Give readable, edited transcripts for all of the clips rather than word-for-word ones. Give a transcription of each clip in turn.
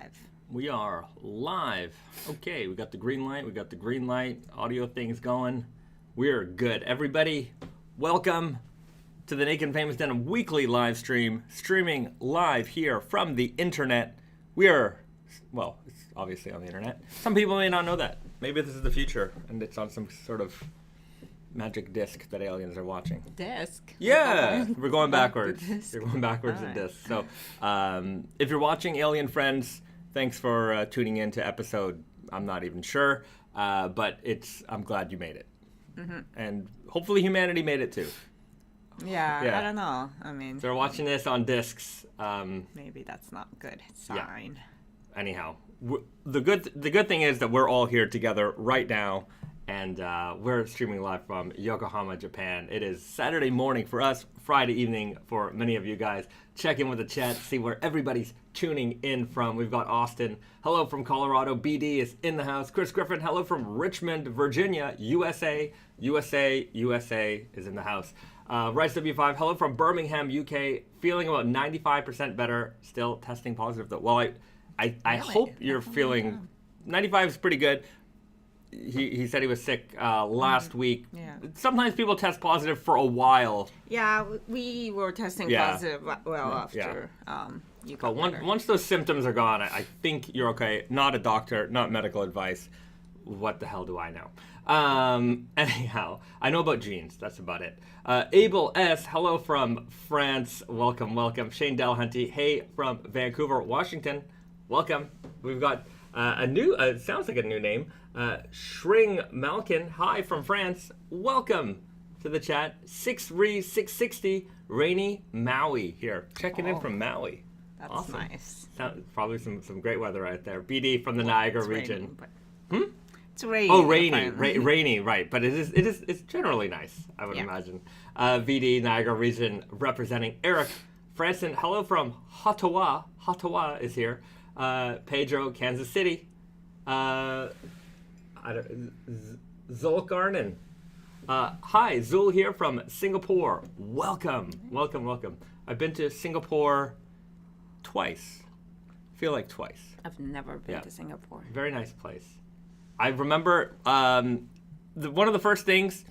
live. We are live. Okay, we got the green light. We got the green light. Audio thing's going. We're good. Everybody, welcome to the Naked Famous Denim weekly live stream, streaming live here from the internet. We are, well, it's obviously on the internet. Some people may not know that. Maybe this is the future, and it's on some sort of magic disc that aliens are watching. Disc? Yeah, we're going backwards. Disc. We're going backwards in Alright. disc. So, if you're watching, alien friends, thanks for tuning in to episode. I'm not even sure, but I'm glad you made it, and hopefully humanity made it too. Yeah, I don't know. I mean, So they're watching this on discs. maybe that's not a good sign. Anyhow, the good thing is that we're all here together right now. And we're streaming live from Yokohama, Japan. It is Saturday morning for us, Friday evening for many of you guys. Check in with the chat, see where everybody's tuning in from. We've got Austin. Hello from Colorado. BD is in the house. Chris Griffin. Hello from Richmond, Virginia, USA. USA is in the house. Rice W5. Hello from Birmingham, UK. Feeling about 95% better. Still testing positive though. Well, I Really? hope you're feeling. 95 is pretty good. He said he was sick last week. Yeah. Sometimes people test positive for a while. Yeah, we were testing Yeah. positive after you got But better. once those symptoms are gone, I think you're okay. Not a doctor, not medical advice. What the hell do I know? Anyhow, I know about genes. That's about it. Abel S., hello from France. Welcome, welcome. Shane Delhunty, hey from Vancouver, Washington. Welcome. We've got a new, sounds like a new name. Shring Malkin, hi from France. Welcome to the chat. 660 rainy Maui here. Checking in from Maui. That's Awesome. nice. Probably some great weather right there. BD from the Niagara It's region. raining, but... It's raining. Oh, rainy, apparently. rainy, right? But it's generally nice, I would imagine. VD Niagara region representing Eric Franson. Hello from Ottawa. Ottawa is here. Pedro, Kansas City. Zulkarnan. Hi, Zul here from Singapore. Welcome. I've been to Singapore twice. Feel like twice. I've never been Yeah. to Singapore. Very nice place. I remember one of the first things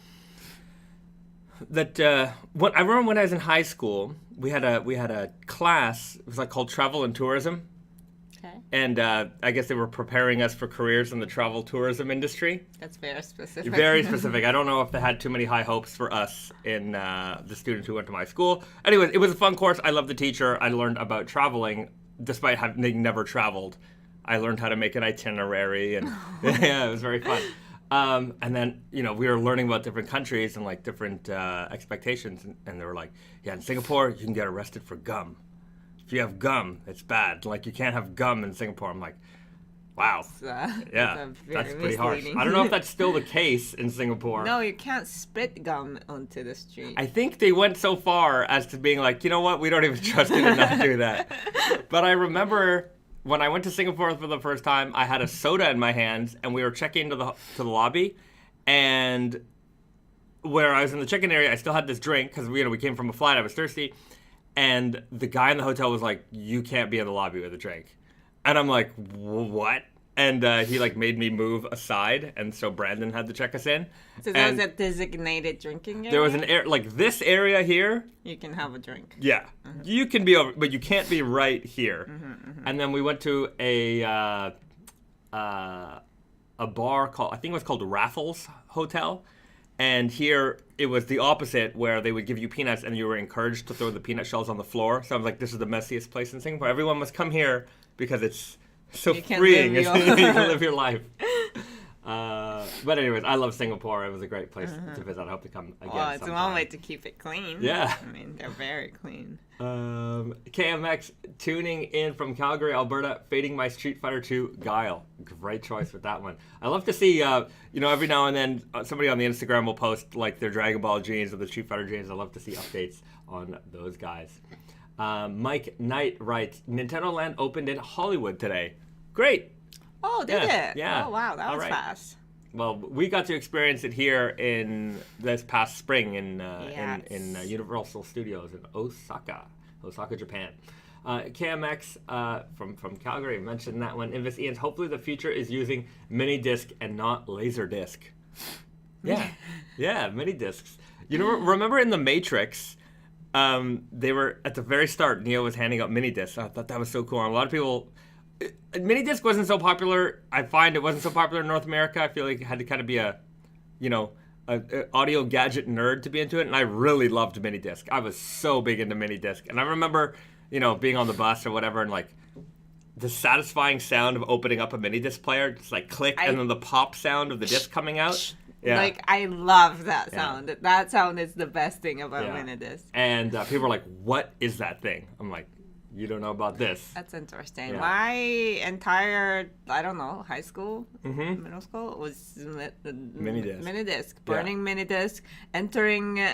that I remember when I was in high school, we had a class. It was like called Travel and Tourism. Okay. And I guess they were preparing us for careers in the travel tourism industry. That's very specific. Very specific. I don't know if they had too many high hopes for us in the students who went to my school. Anyways, it was a fun course. I loved the teacher. I learned about traveling despite having never traveled. I learned how to make an itinerary, and yeah, it was very fun. And then, we were learning about different countries and like different expectations. And they were like, yeah, in Singapore, you can get arrested for gum. If you have gum, it's bad. Like, you can't have gum in Singapore. I'm like, wow. Yeah, that's pretty harsh. misleading. I don't know if that's still the case in Singapore. No, you can't spit gum onto the street. I think they went so far as to being like, you know what, we don't even trust you to not do that. But I remember when I went to Singapore for the first time, I had a soda in my hands, and we were checking into the lobby, and where I was in the check-in area, I still had this drink because we came from a flight. I was thirsty. And the guy in the hotel was like, you can't be in the lobby with a drink. And I'm like, what? And he made me move aside. And so Brandon had to check us in. So that was a designated drinking area? There was an this area here. You can have a drink. Yeah. You can be over, but you can't be right here. And then we went to a bar called, I think it was called Raffles Hotel. And here, it was the opposite, where they would give you peanuts, and you were encouraged to throw the peanut shells on the floor. So I was like, this is the messiest place in Singapore. Everyone must come here because it's so You can freeing. live You your- can live your life. But anyways, I love Singapore. It was a great place to visit. I hope to come again Well, it's sometime. one way to keep it clean. Yeah. I mean, they're very clean. KMX tuning in from Calgary, Alberta, fading my Street Fighter 2 Guile. Great choice with that one. I love to see, every now and then somebody on the Instagram will post like their Dragon Ball jeans or the Street Fighter jeans. I love to see updates on those guys. Mike Knight writes, Nintendo Land opened in Hollywood today. Great. Oh, did it? Yeah. Oh, wow, that All was right. fast. Well, we got to experience it here in this past spring in Yes. Universal Studios in Osaka, Japan. KMX from Calgary mentioned that one. Invis Ian's, hopefully the future is using mini disc and not laser disc. Yeah, yeah, mini discs. You know, remember in The Matrix, they were at the very start, Neo was handing out mini discs. I thought that was so cool. And a lot of people, mini disc wasn't so popular. I find it wasn't so popular in North America. I feel like it had to kind of be a audio gadget nerd to be into it, and I really loved mini disc. I was so big into mini disc, and I remember, being on the bus or whatever, and like the satisfying sound of opening up a mini disc player, just like click, and then the pop sound of the disc coming out. Yeah. Like, I love that sound. Yeah. That sound is the best thing about mini disc. And people are like, "What is that thing?" I'm like, "You don't know about this." That's interesting. Yeah. My entire, high school, middle school was mini disc. Burning mini disc, entering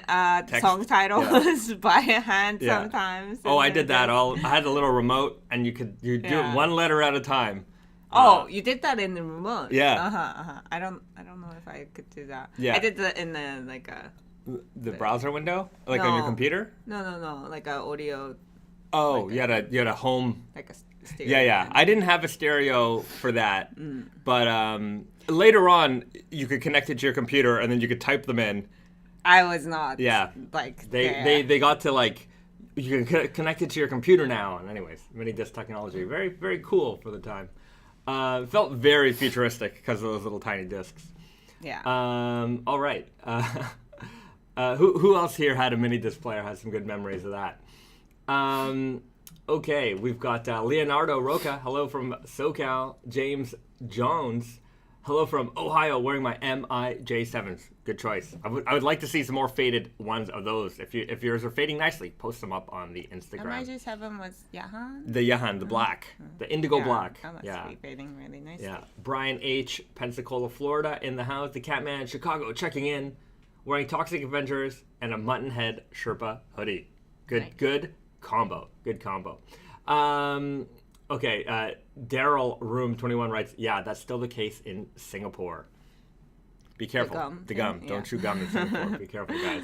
song titles by hand sometimes. Oh, I did that. I had a little remote, and you do it one letter at a time. Oh, you did that in the remote. Yeah. I don't know if I could do that. Yeah. I did that in the browser window, like on your computer. No, like a audio. Oh, like you had a home. Like a stereo. Yeah. I didn't have a stereo for that, but later on you could connect it to your computer and then you could type them in. I was not. Yeah. Like they got to like you can connect it to your computer now. And anyways, mini disc technology, very very cool for the time. Felt very futuristic because of those little tiny discs. Yeah. All right. Who else here had a mini disc player? Has some good memories of that. Okay, we've got Leonardo Roca. Hello from SoCal. James Jones. Hello from Ohio. Wearing my MIJ7s. Good choice. I would like to see some more faded ones of those. If yours are fading nicely, post them up on the Instagram. MIJ7 was Yahan? The Yahan, the black. The indigo black. That must be fading really nicely. Yeah. Brian H. Pensacola, Florida in the house. The Catman, Chicago, checking in. Wearing Toxic Avengers and a Mutton Head Sherpa hoodie. Good combo. Good combo. Okay, Daryl Room 21 writes, yeah, that's still the case in Singapore. Be careful. The gum. Don't chew gum in Singapore. Be careful, guys.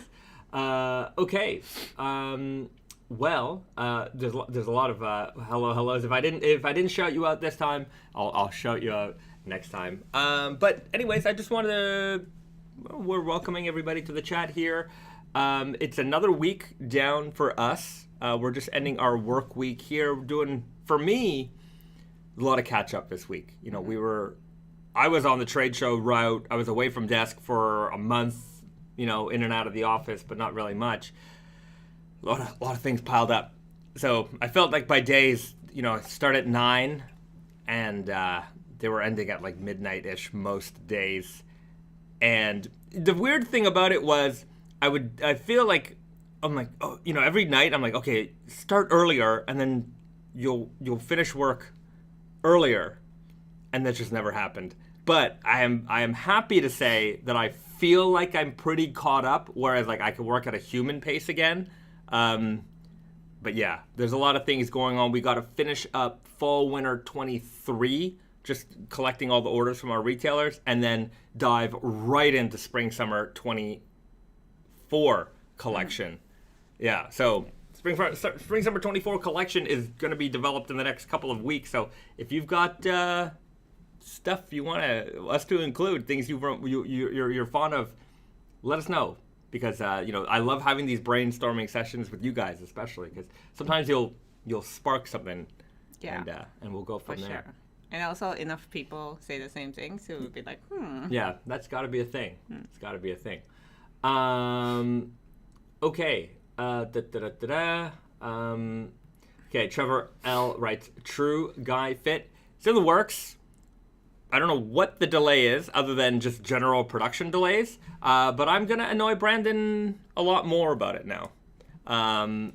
Okay. Well, there's a lot of hellos. If I didn't shout you out this time, I'll shout you out next time. But anyways, I just wanted to. We're welcoming everybody to the chat here. It's another week down for us. We're just ending our work week here. We're doing, for me, a lot of catch up this week. I was on the trade show route. I was away from desk for a month, in and out of the office, but not really much. A lot of things piled up. So I felt like by days, start at 9, and they were ending at like midnight-ish most days. And the weird thing about it was, I feel like, I'm like, every night I'm like, okay, start earlier, and then you'll finish work earlier, and that just never happened. But I am happy to say that I feel like I'm pretty caught up, whereas like I could work at a human pace again. But yeah, there's a lot of things going on. We got to finish up fall winter 23, just collecting all the orders from our retailers, and then dive right into spring summer 24 collection. Yeah, so spring summer 24 collection is going to be developed in the next couple of weeks. So if you've got stuff you want us to include, things you're fond of, let us know, because I love having these brainstorming sessions with you guys, especially because sometimes you'll spark something, and we'll go from there. Sure. And also enough people say the same thing, so it would be like, Yeah, that's got to be a thing. It's got to be a thing. Okay. Okay, Trevor L. writes, True Guy Fit. It's in the works. I don't know what the delay is, other than just general production delays. But I'm going to annoy Brandon a lot more about it now.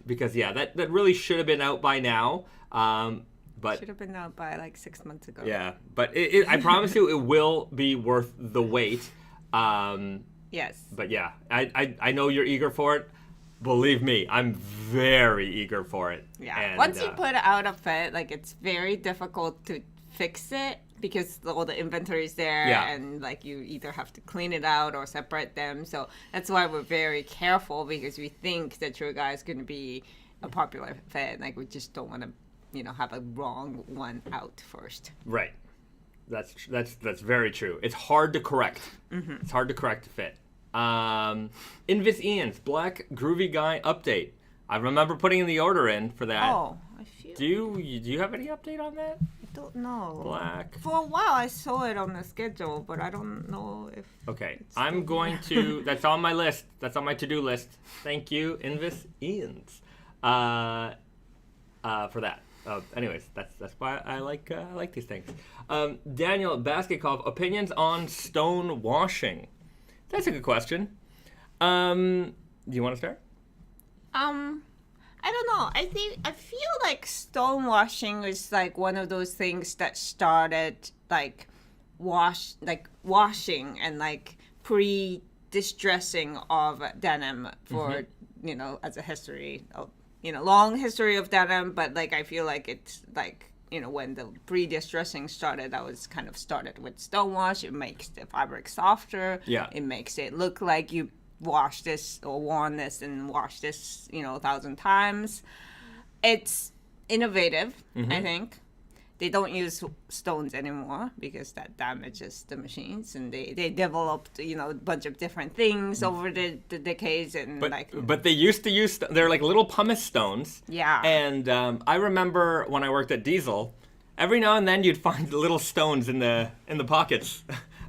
Because, that really should have been out by now. But should have been out by like 6 months ago. Yeah, but I promise you it will be worth the wait. Yes. But yeah, I know you're eager for it. Believe me, I'm very eager for it. Yeah. And, once you put out a fit, like it's very difficult to fix it because all the inventory is there, and like you either have to clean it out or separate them. So that's why we're very careful, because we think that your guy is going to be a popular fit. Like we just don't want to have a wrong one out first. Right. That's very true. It's hard to correct. It's hard to correct to fit. Invis Ian's Black Groovy Guy update. I remember putting the order in for that. Oh, I feel. Do you have any update on that? I don't know. Black. For a while, I saw it on the schedule, but I don't know if. Okay, I'm going to. That's on my list. That's on my to-do list. Thank you, Invis Ian's, for that. Anyways, that's why I like these things. Daniel Basket Call, opinions on stone washing. That's a good question. Do you want to start? I don't know. I feel like stone washing is like one of those things that started like washing and like pre-distressing of denim for as a history of long history of denim, but like I feel like it's like when the pre-distressing started, that was kind of started with stonewash. It makes the fabric softer. Yeah. It makes it look like you washed this or worn this and washed this 1,000 times. It's innovative, I think. They don't use stones anymore because that damages the machines, and they developed a bunch of different things over the decades, and but they used to use they're like little pumice stones. Yeah. And I remember when I worked at Diesel, every now and then you'd find little stones in the pockets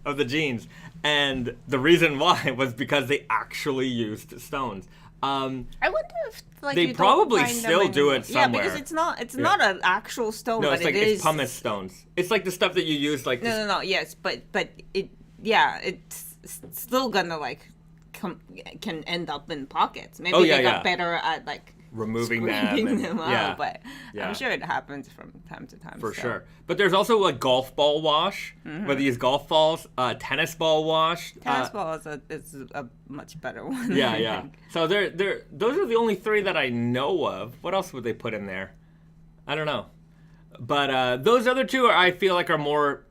of the jeans, and the reason why was because they actually used stones. I wonder if they you probably don't find still them do it somewhere. Yeah, because it's not an actual stone. No, but it's pumice stones. It's like the stuff that you use like. No. Yes, but it's still gonna can end up in pockets. Maybe they got better at removing them out, but Yeah. I'm sure it happens from time to time. For sure. But there's also like golf ball wash, where they use golf balls, tennis ball wash. Tennis ball is a much better one. Yeah. So those are the only three that I know of. What else would they put in there? I don't know. But those other two I feel like are more,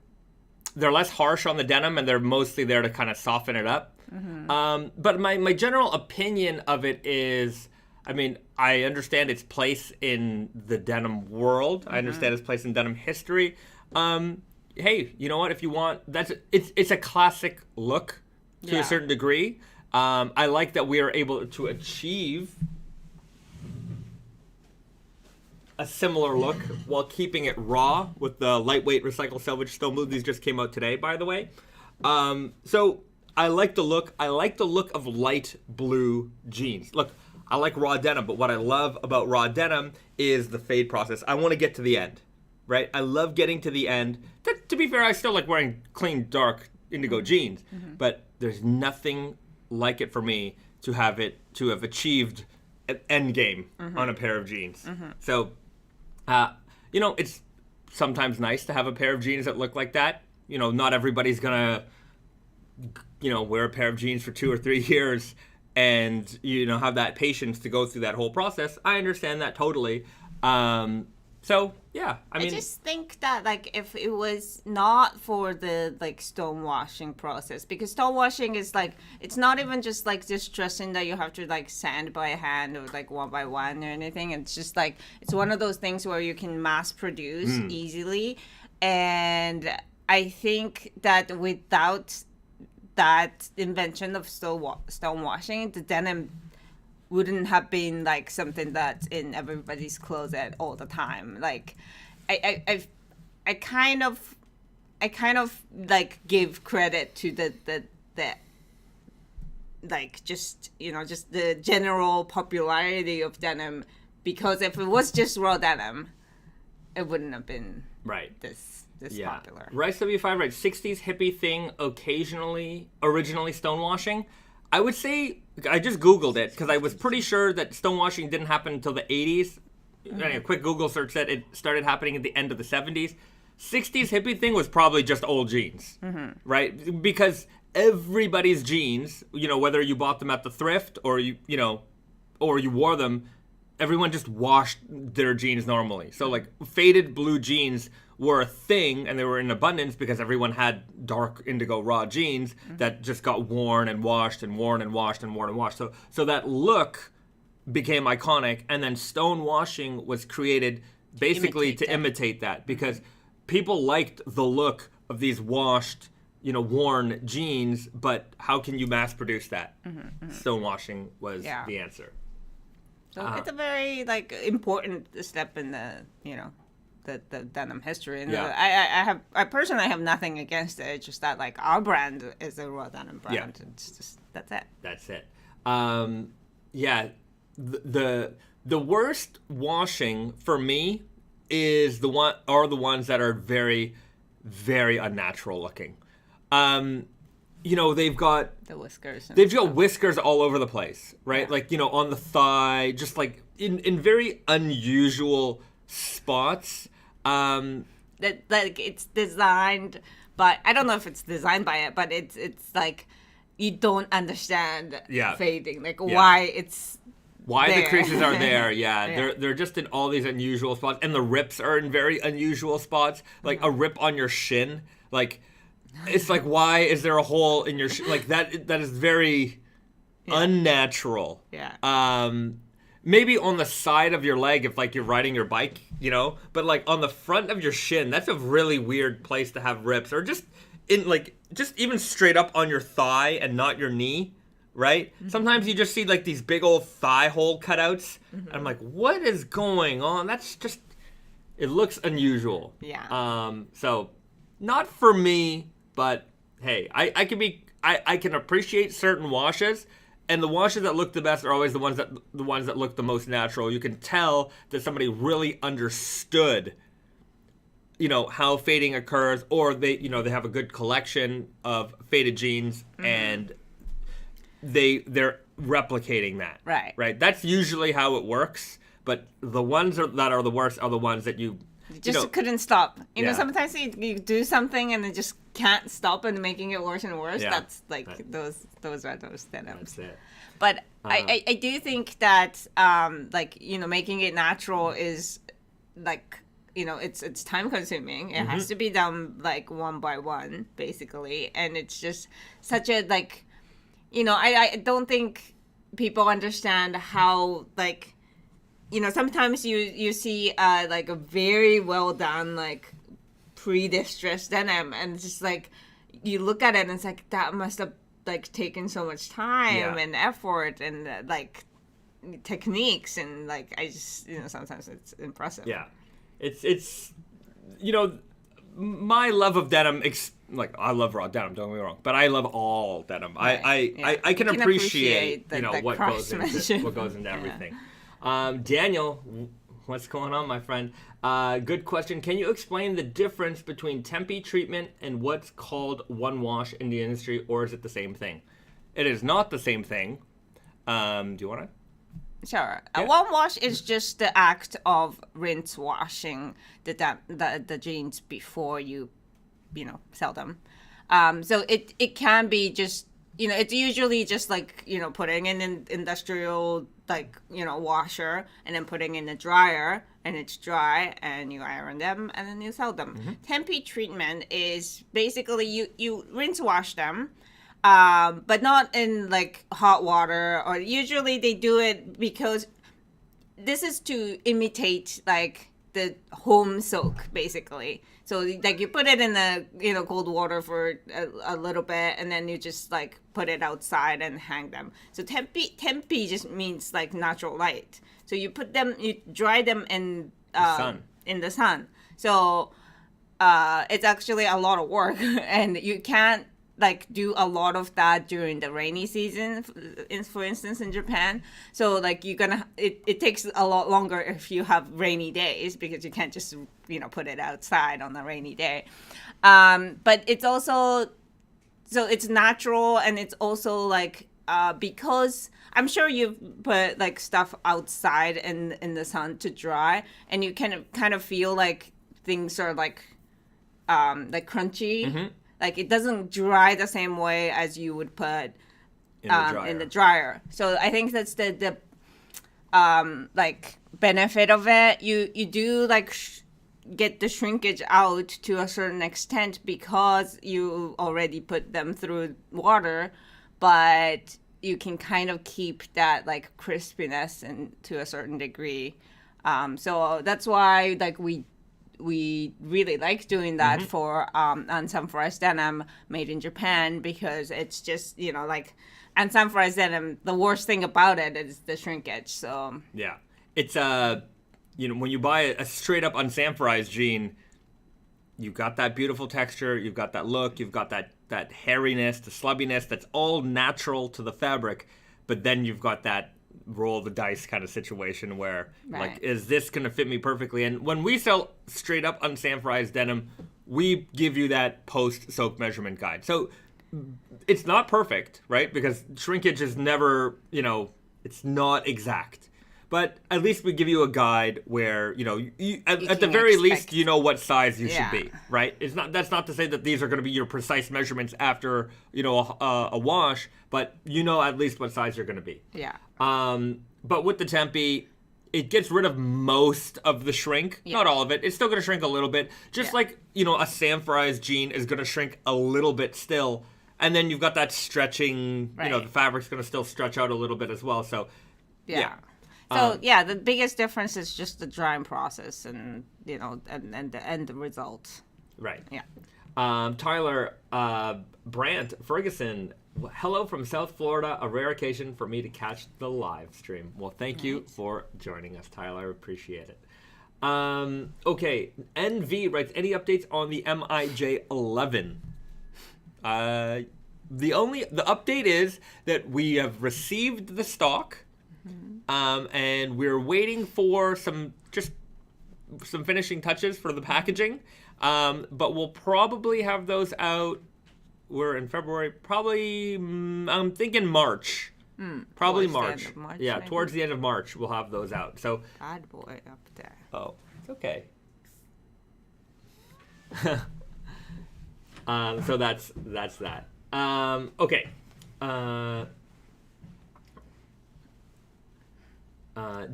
they're less harsh on the denim, and they're mostly there to kind of soften it up. But my general opinion of it is, I mean, I understand its place in the denim world. I understand its place in denim history. Hey, you know what? If you want, it's a classic look to a certain degree. I like that we are able to achieve a similar look while keeping it raw with the lightweight recycled Selvedge stone blue. These just came out today, by the way. So I like the look. I like the look of light blue jeans. Look, I like raw denim, but what I love about raw denim is the fade process. I want to get to the end, right? I love getting to the end. To be fair, I still like wearing clean, dark, indigo jeans, but there's nothing like it for me to have achieved an end game on a pair of jeans. So, it's sometimes nice to have a pair of jeans that look like that. Not everybody's gonna, wear a pair of jeans for 2 or 3 years and have that patience to go through that whole process. I understand that totally. So yeah, I just think that if it was not for the stone washing process, because stone washing is it's not even just distressing that you have to sand by hand or one by one or anything. It's just it's one of those things where you can mass produce easily, and I think that without that invention of stone washing, the denim wouldn't have been something that's in everybody's closet all the time. I kind of give credit to the just the general popularity of denim, because if it was just raw denim, it wouldn't have been this popular. Rice W5 writes, 60s hippie thing originally stonewashing. I would say, I just Googled it because I was pretty sure that stonewashing didn't happen until the 80s. A quick Google search said it started happening at the end of the 70s. 60s hippie thing was probably just old jeans, right? Because everybody's jeans, whether you bought them at the thrift or you wore them, everyone just washed their jeans normally. So faded blue jeans were a thing, and they were in abundance because everyone had dark indigo raw jeans that just got worn and washed and worn and washed and worn and washed. So that look became iconic, and then stone washing was created basically to imitate that, because people liked the look of these washed, worn jeans, but how can you mass produce that? Stonewashing was the answer. So it's a very important step in the the denim history. And I personally have nothing against it. It's just that our brand is a raw denim brand. Yeah. It's just that's it. That's it. The worst washing for me is the ones that are very, very unnatural looking. They've got the whiskers. They've got whiskers all over the place, right? Yeah. On the thigh, just in very unusual spots. That it's designed, but I don't know if it's designed by it, but it's you don't understand fading, why the creases are there. They're just in all these unusual spots, and the rips are in very unusual spots. A rip on your shin, it's why is there a hole in your shin? That is very unnatural. Maybe on the side of your leg if you're riding your bike, but on the front of your shin, that's a really weird place to have rips, or just in just even straight up on your thigh and not your knee, right? Sometimes you just see these big old thigh hole cutouts, and I'm like, what is going on? That's just, it looks unusual. So not for me, but hey, I can appreciate certain washes. And the washes that look the best are always the ones that look the most natural. You can tell that somebody really understood, how fading occurs, or they have a good collection of faded jeans, and they're replicating that. Right. That's usually how it works. But the ones that are the worst are the ones that you just couldn't stop. Sometimes you do something and it just can't stop, and making it worse and worse. That's those are those denims. That's it. But I do think that making it natural is it's time consuming. It has to be done one by one, basically, and it's just such a I don't think people understand how sometimes you see a very well done pre-distressed denim, and it's just you look at it and it's that must have taken so much time and effort and techniques, and I just sometimes it's impressive. It's my love of denim. I love raw denim. Don't get me wrong, but I love all denim. Right. I can appreciate what goes into everything. Daniel, what's going on, my friend? Good question. Can you explain the difference between Tempi treatment and what's called one wash in the industry, or is it the same thing? It is not the same thing. Do you want to? Sure. One wash is just the act of rinse washing the jeans before you sell them. So it can be just it's usually just putting in an industrial washer and then putting in the dryer, and it's dry, and you iron them and then you sell them. Tempi treatment is basically you rinse wash them, but not in hot water, or usually they do it because this is to imitate the home soak, basically. So you put it in the cold water for a little bit, and then you just put it outside and hang them. So tempi just means natural light. So you dry them in the sun. So it's actually a lot of work, and you can't do a lot of that during the rainy season, for instance, in Japan. So it takes a lot longer if you have rainy days, because you can't just put it outside on a rainy day. But it's also, so it's natural, and it's also because I'm sure you've put stuff outside in the sun to dry, and you can kind of feel things are crunchy. It doesn't dry the same way as you would put in the dryer. So I think that's the benefit of it. You do get the shrinkage out to a certain extent because you already put them through water, but you can kind of keep that crispiness and to a certain degree So that's why like we really like doing that for unsanforized denim made in Japan, because it's just, you know, like unsanforized denim, the worst thing about it is the shrinkage. So yeah, it's you know, when you buy a straight up unsanforized jean, you've got that beautiful texture, you've got that look, you've got that hairiness, the slubbiness, that's all natural to the fabric, but then you've got that roll the dice kind of situation where like, is this gonna fit me perfectly? And when we sell straight up unsanforized denim, we give you that post soak measurement guide. So it's not perfect, right? Because shrinkage is never, you know, it's not exact, but at least we give you a guide where, you know, at the very least, you know what size you should be, right? That's not to say that these are going to be your precise measurements after, you know, a wash, but you know at least what size you're going to be. Yeah. But with the Tempi, it gets rid of most of the shrink. Not all of it. It's still going to shrink a little bit. Just like, you know, a sanforized jean is going to shrink a little bit still. And then you've got that stretching, you know, the fabric's going to still stretch out a little bit as well. So, yeah. So, the biggest difference is just the drying process and, you know, and the result. Right. Yeah. Tyler Brandt Ferguson, hello from South Florida. A rare occasion for me to catch the live stream. Well, thank you for joining us, Tyler. Appreciate it. Okay. NV writes, any updates on the MIJ11? The update is that we have received the stock, and we're waiting for some finishing touches for the packaging. But we'll probably have those out. We're in February, probably. I'm thinking March. Probably March. The end of March. Yeah, maybe? Towards the end of March, we'll have those out. So. Bad boy up there. Oh, it's okay. So that's that. Okay.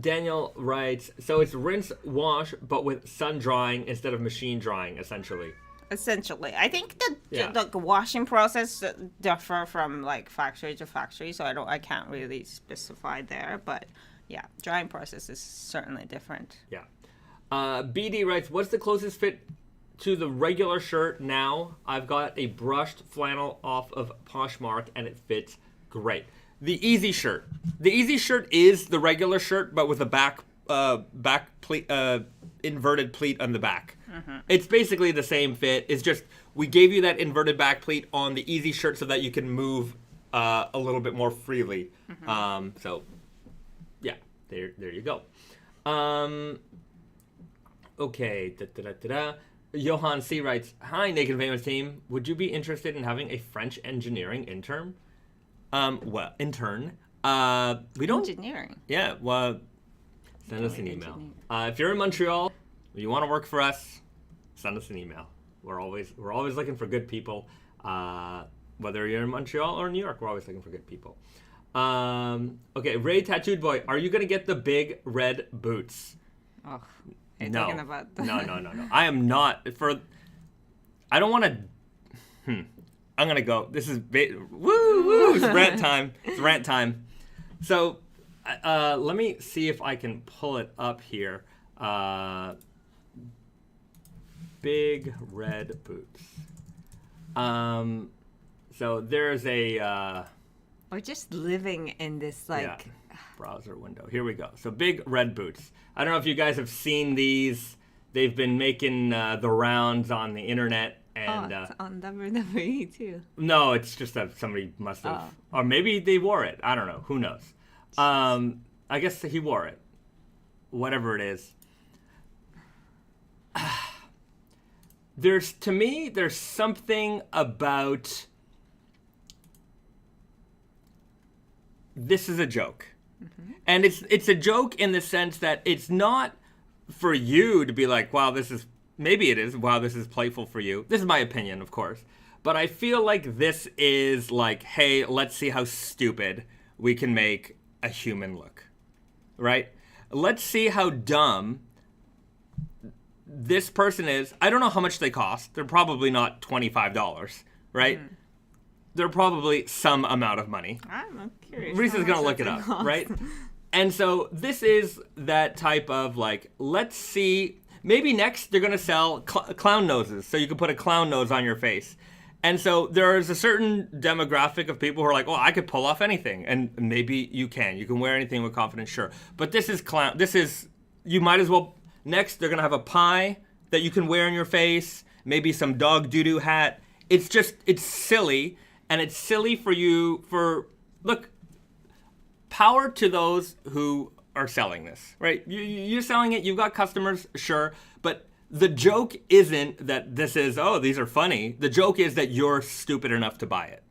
Daniel writes, so it's rinse, wash, but with sun drying instead of machine drying, essentially. Essentially, I think the washing process differ from like factory to factory, so I can't really specify there, but yeah, drying process is certainly different. Yeah. BD writes, what's the closest fit to the regular shirt now? I've got a brushed flannel off of Poshmark and it fits great. The easy shirt. The easy shirt is the regular shirt, but with a back pleat, inverted pleat on the back. It's basically the same fit. It's just we gave you that inverted back pleat on the easy shirt so that you can move a little bit more freely. So, yeah, there you go. Okay. Johan C. writes, hi, Naked Famous team. Would you be interested in having a French engineering intern? Intern. We don't. Engineering. Yeah. Well, send us an email. If you're in Montreal, you want to work for us, send us an email. We're always looking for good people. Whether you're in Montreal or New York, we're always looking for good people. Okay. Ray Tattooed Boy, are you gonna get the big red boots? Oh. No. No. I am not. I don't want to. I'm gonna go. This is woo. It's rant time. So, let me see if I can pull it up here. Big red boots. So there's a. Or just living in this like. Yeah, browser window. Here we go. So big red boots. I don't know if you guys have seen these. They've been making the rounds on the internet. And, it's on WWE too. No, it's just that somebody must have. Or maybe they wore it. I don't know. Who knows? I guess he wore it. Whatever it is. There's something about... This is a joke. And it's a joke in the sense that it's not for you to be like, wow, this is... Maybe it is. Wow, this is playful for you. This is my opinion, of course. But I feel like this is like, hey, let's see how stupid we can make a human look. Right? Let's see how dumb this person is. I don't know how much they cost. They're probably not $25, right? They're probably some amount of money. I'm curious. Reese's going to look it up, right? And so this is that type of like, let's see, maybe next they're going to sell clown noses. So you can put a clown nose on your face. And so there is a certain demographic of people who are like, I could pull off anything. And maybe you can. You can wear anything with confidence, sure. But this is clown. This is, you might as well, next they're going to have a pie that you can wear in your face. Maybe some dog doo-doo hat. It's just, it's silly. And it's silly for you look, power to those who are selling this, right? You're selling it, you've got customers, sure. But the joke isn't that this is, these are funny. The joke is that you're stupid enough to buy it.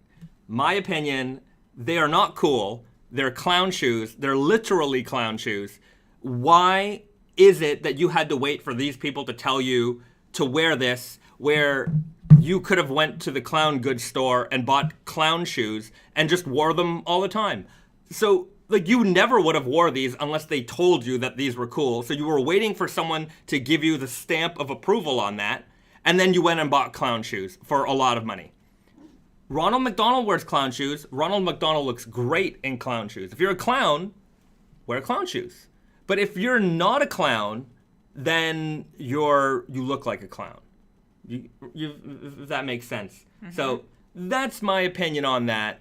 My opinion, they are not cool. They're clown shoes. They're literally clown shoes. Why is it that you had to wait for these people to tell you to wear this, where you could have went to the clown goods store and bought clown shoes and just wore them all the time? So, like, you never would have wore these unless they told you that these were cool. So you were waiting for someone to give you the stamp of approval on that, and then you went and bought clown shoes for a lot of money. Ronald McDonald wears clown shoes. Ronald McDonald looks great in clown shoes. If you're a clown, wear clown shoes. But if you're not a clown, then you look like a clown. If that makes sense. Mm-hmm. So that's my opinion on that.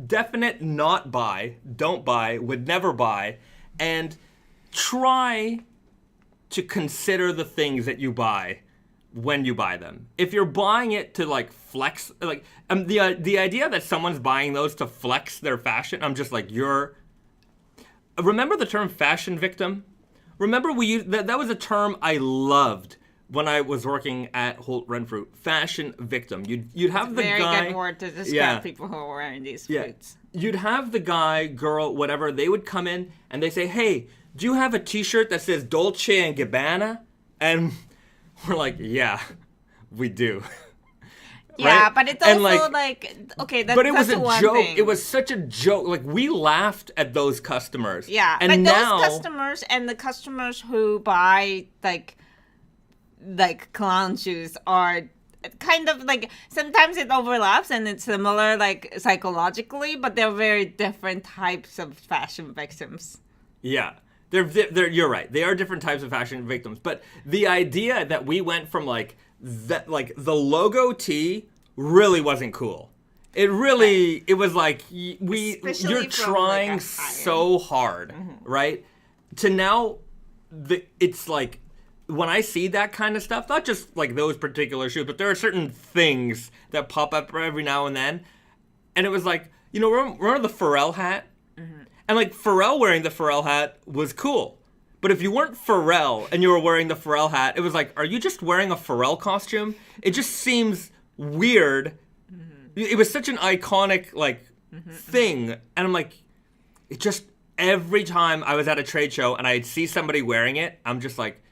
Definite not buy, don't buy, would never buy, and try to consider the things that you buy when you buy them. If you're buying it to like flex, like the idea that someone's buying those to flex their fashion, I'm just like, remember the term fashion victim? Remember we used that was a term I loved when I was working at Holt Renfrew. Fashion victim. You'd have the guy. Very good word to describe people who are wearing these boots. You'd have the guy, girl, whatever. They would come in and they say, "Hey, do you have a T-shirt that says Dolce and Gabbana?" And we're like, "Yeah, we do." Yeah, right? but it's also like okay, that's but it was a joke. Thing. It was such a joke. Like, we laughed at those customers. Yeah, and but now, those customers and the customers who buy like clown shoes are kind of like, sometimes it overlaps and it's similar like psychologically, but they're very different types of fashion victims. Yeah. They're you're right. They are different types of fashion victims. But the idea that we went from like that, like the logo tee really wasn't cool. It really, it was like you're trying like so hard, right? To now, it's like, when I see that kind of stuff, not just like those particular shoes, but there are certain things that pop up every now and then. And it was like, remember the Pharrell hat? Mm-hmm. And like Pharrell wearing the Pharrell hat was cool. But if you weren't Pharrell and you were wearing the Pharrell hat, it was like, are you just wearing a Pharrell costume? It just seems weird. Mm-hmm. It was such an iconic thing. And I'm like, it just, every time I was at a trade show and I'd see somebody wearing it, I'm just like,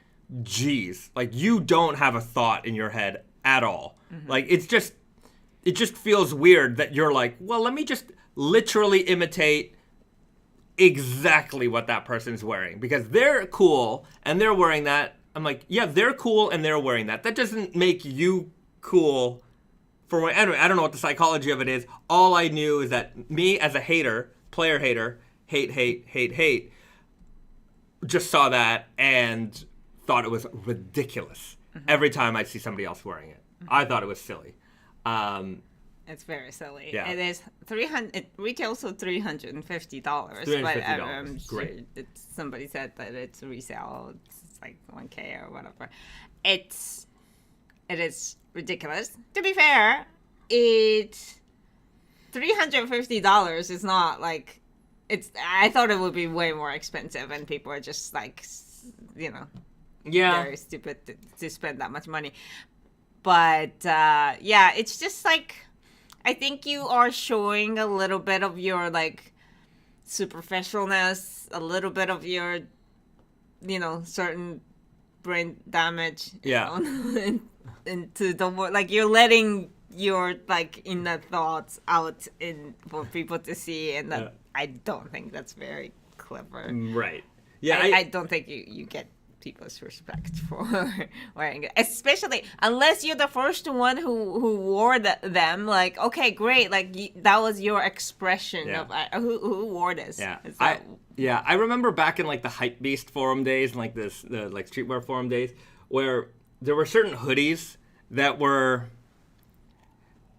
geez, like, you don't have a thought in your head at all. Mm-hmm. Like, it just feels weird that you're like, well, let me just literally imitate exactly what that person's wearing because they're cool and they're wearing that. I'm like, yeah, they're cool and they're wearing that. That doesn't make you cool for anyway. I don't know what the psychology of it is. All I knew is that me as a hater, player hater, hate, just saw that and thought it was ridiculous every time I'd see somebody else wearing it. I thought it was silly. It's very silly. Yeah. It is $300. It retails for $350. $350. But Great. Somebody said that it's resale. It's like $1K or whatever. It is ridiculous. To be fair, $350 is not like it's. I thought it would be way more expensive, and people are just like, very stupid to spend that much money. But it's just like, I think you are showing a little bit of your like superficialness, a little bit of your, certain brain damage. Yeah. Into the world, like you're letting your like inner thoughts out for people to see, and that I don't think that's very clever. Right. Yeah. I don't think you get people's respect for wearing it, especially unless you're the first one who wore them. Like, okay, great, like that was your expression of who wore this. I remember back in like the Hypebeast forum days and like the streetwear forum days where there were certain hoodies that were,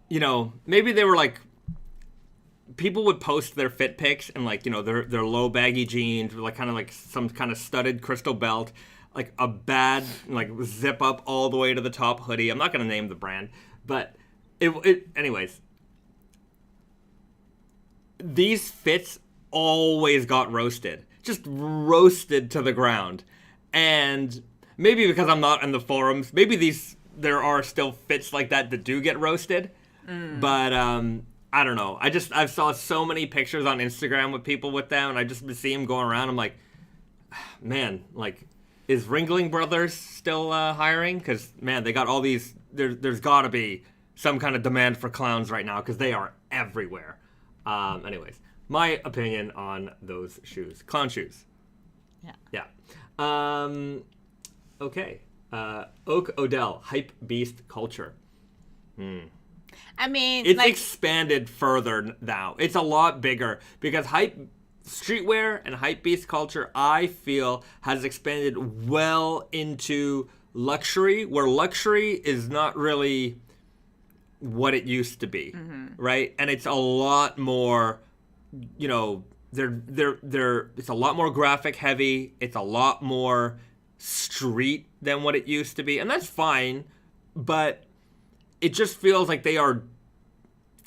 you know, maybe they were like, people would post their fit pics and like, you know, their low baggy jeans with like kind of like some kind of studded crystal belt, like a bad like zip up all the way to the top hoodie. I'm not going to name the brand, but anyways, these fits always got roasted, just roasted to the ground. And maybe because I'm not in the forums, maybe there are still fits like that do get roasted, but I don't know. I've saw so many pictures on Instagram with people with them, and I just see them going around. I'm like, man, like, is Ringling Brothers still hiring? Because, man, they got all these. There's got to be some kind of demand for clowns right now because they are everywhere. Anyways, my opinion on those shoes, clown shoes. Yeah. Okay. Oak Odell, hype beast culture. I mean, it's like, expanded further now. It's a lot bigger because streetwear and hypebeast culture, I feel, has expanded well into luxury, where luxury is not really what it used to be, right? And it's a lot more, you know, it's a lot more graphic heavy. It's a lot more street than what it used to be, and that's fine, but it just feels like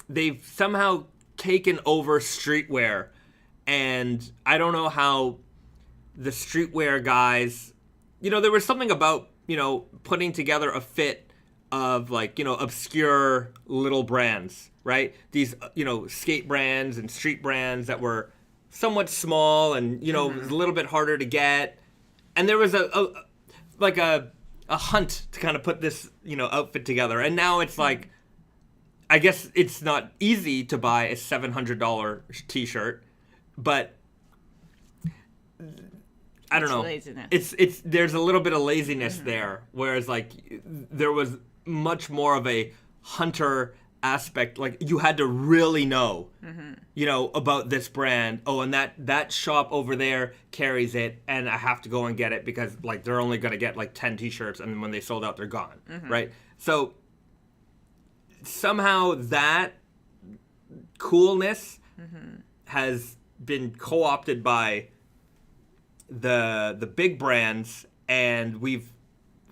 they've somehow taken over streetwear, and I don't know how the streetwear guys, you know, there was something about, you know, putting together a fit of like, you know, obscure little brands, right? These, you know, skate brands and street brands that were somewhat small and, you know, it was a little bit harder to get, and there was a hunt to kind of put this, you know, outfit together. And now it's like, I guess it's not easy to buy a $700 t-shirt, but I don't know. Laziness. It's there's a little bit of laziness there, whereas like there was much more of a hunter aspect. Like you had to really know, you know, about this brand. Oh, and that shop over there carries it, and I have to go and get it because like they're only gonna get like 10 t-shirts, and when they sold out, they're gone, right? So somehow that coolness has been co-opted by the big brands, and we've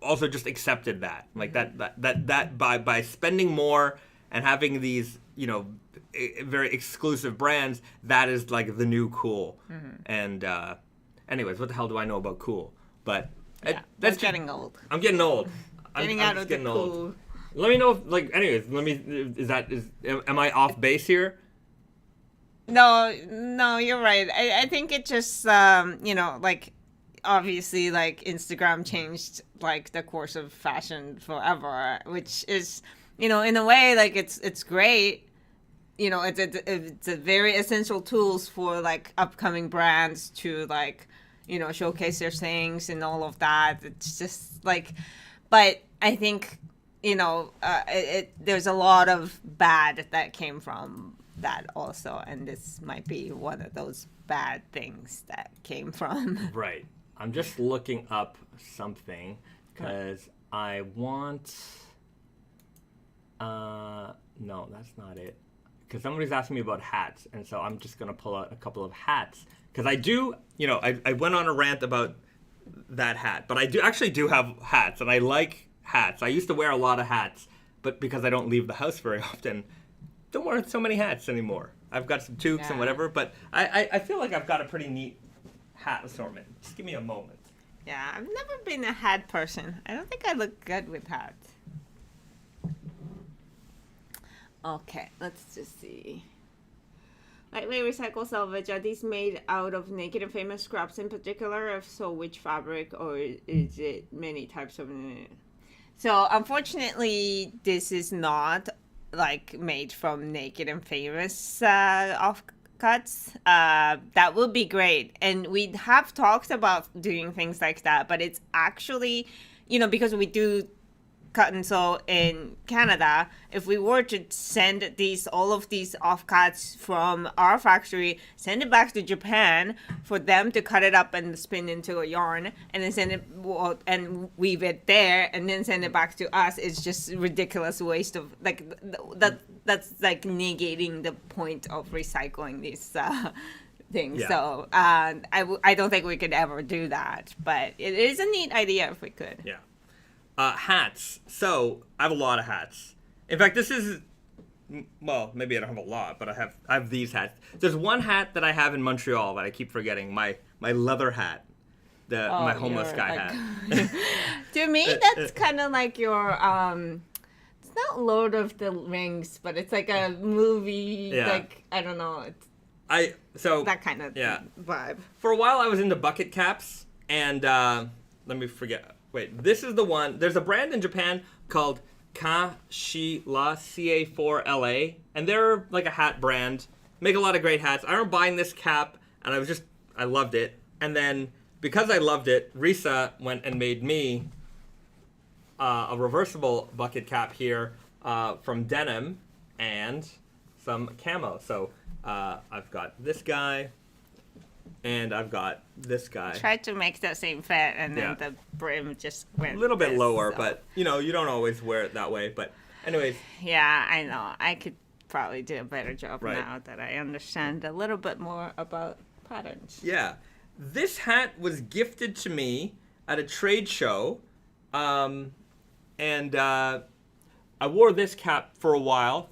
also just accepted that, like that by spending more and having these, you know, very exclusive brands, that is like the new cool. And anyways, what the hell do I know about cool? But that's getting old. I'm getting old. Getting out of the cool. Let me know if, like, anyways, am I off base here? No, you're right. I think it just, you know, like, obviously, like, Instagram changed, like, the course of fashion forever, which is, you know, in a way, like, it's great. You know, it's a very essential tools for, like, upcoming brands to, like, you know, showcase their things and all of that. It's just, like, but I think, you know, there's a lot of bad that came from that also, and this might be one of those bad things that came from. Right. I'm just looking up something because I want. No, that's not it. Because somebody's asking me about hats, and so I'm just gonna pull out a couple of hats because I do. You know, I went on a rant about that hat, but I actually do have hats, and I like hats. I used to wear a lot of hats, but because I don't leave the house very often, don't wear so many hats anymore. I've got some toques and whatever, but I feel like I've got a pretty neat hat assortment. Just give me a moment. Yeah, I've never been a hat person. I don't think I look good with hats. Okay, let's just see. Lightweight recycled selvage. Are these made out of Naked and Famous scraps in particular? If so, which fabric, or is it many types of... So, unfortunately, this is not, like, made from Naked and Famous cuts, that would be great. And we have talked about doing things like that, but it's actually, because we do cut and sew in Canada, if we were to send all of these offcuts from our factory, send it back to Japan for them to cut it up and spin into a yarn, and then send it and weave it there, and then send it back to us, it's just ridiculous waste of that's like negating the point of recycling these things. Yeah. So I don't think we could ever do that, but it is a neat idea if we could. Yeah. Hats. So I have a lot of hats. In fact, this is, well, maybe I don't have a lot, but I have these hats. There's one hat that I have in Montreal that I keep forgetting. My leather hat, my homeless guy hat. To me, that's kind of like your it's not Lord of the Rings, but it's like a movie. Yeah. Like, I don't know. It's that kind of vibe. For a while, I was into bucket caps, and let me forget. Wait, this is the one. There's a brand in Japan called Kashila, CA4LA, and they're like a hat brand. Make a lot of great hats. I remember buying this cap, and I loved it. And then, because I loved it, Risa went and made me a reversible bucket cap here from denim and some camo. So I've got this guy, and I've got this guy. Tried to make the same fit, and then the brim just went a little bit lower, but you don't always wear it that way. But anyways. Yeah, I know. I could probably do a better job now that I understand a little bit more about patterns. Yeah. This hat was gifted to me at a trade show, and I wore this hat for a while,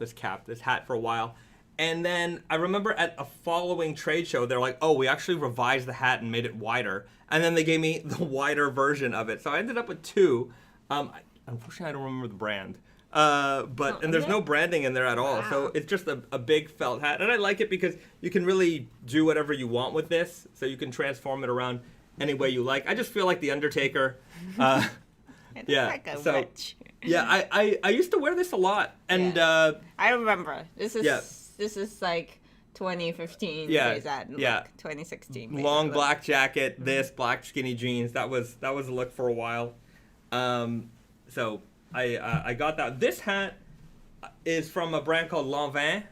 and then I remember at a following trade show, they're like, oh, we actually revised the hat and made it wider, and then they gave me the wider version of it, so I ended up with two. Unfortunately, I don't remember the brand. And there's no branding in there at all. Wow. So it's just a big felt hat. And I like it because you can really do whatever you want with this. So you can transform it around any way you like. I just feel like The Undertaker. Like a witch. Yeah, I used to wear this a lot. And I remember. This is like 2015. Yeah. 2016. Long black jacket, black skinny jeans. That was a look for a while. So I got that. This hat is from a brand called Lanvin,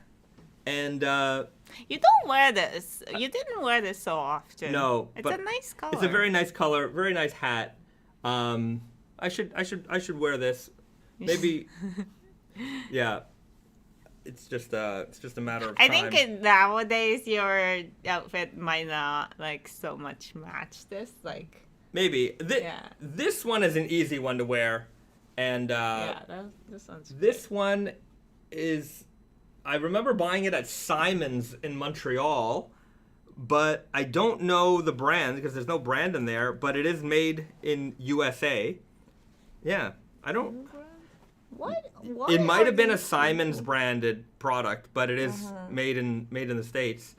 and you don't wear this. You didn't wear this so often. No, it's a nice color. It's a very nice color, very nice hat. I should wear this. Maybe. Yeah. It's just a matter of time. I think nowadays your outfit might not like so much match this. Like maybe this one is an easy one to wear. And this one is, I remember buying it at Simon's in Montreal, but I don't know the brand because there's no brand in there, but it is made in USA. Yeah, I don't. What it might have been a Simon's branded product, but it is made in the States.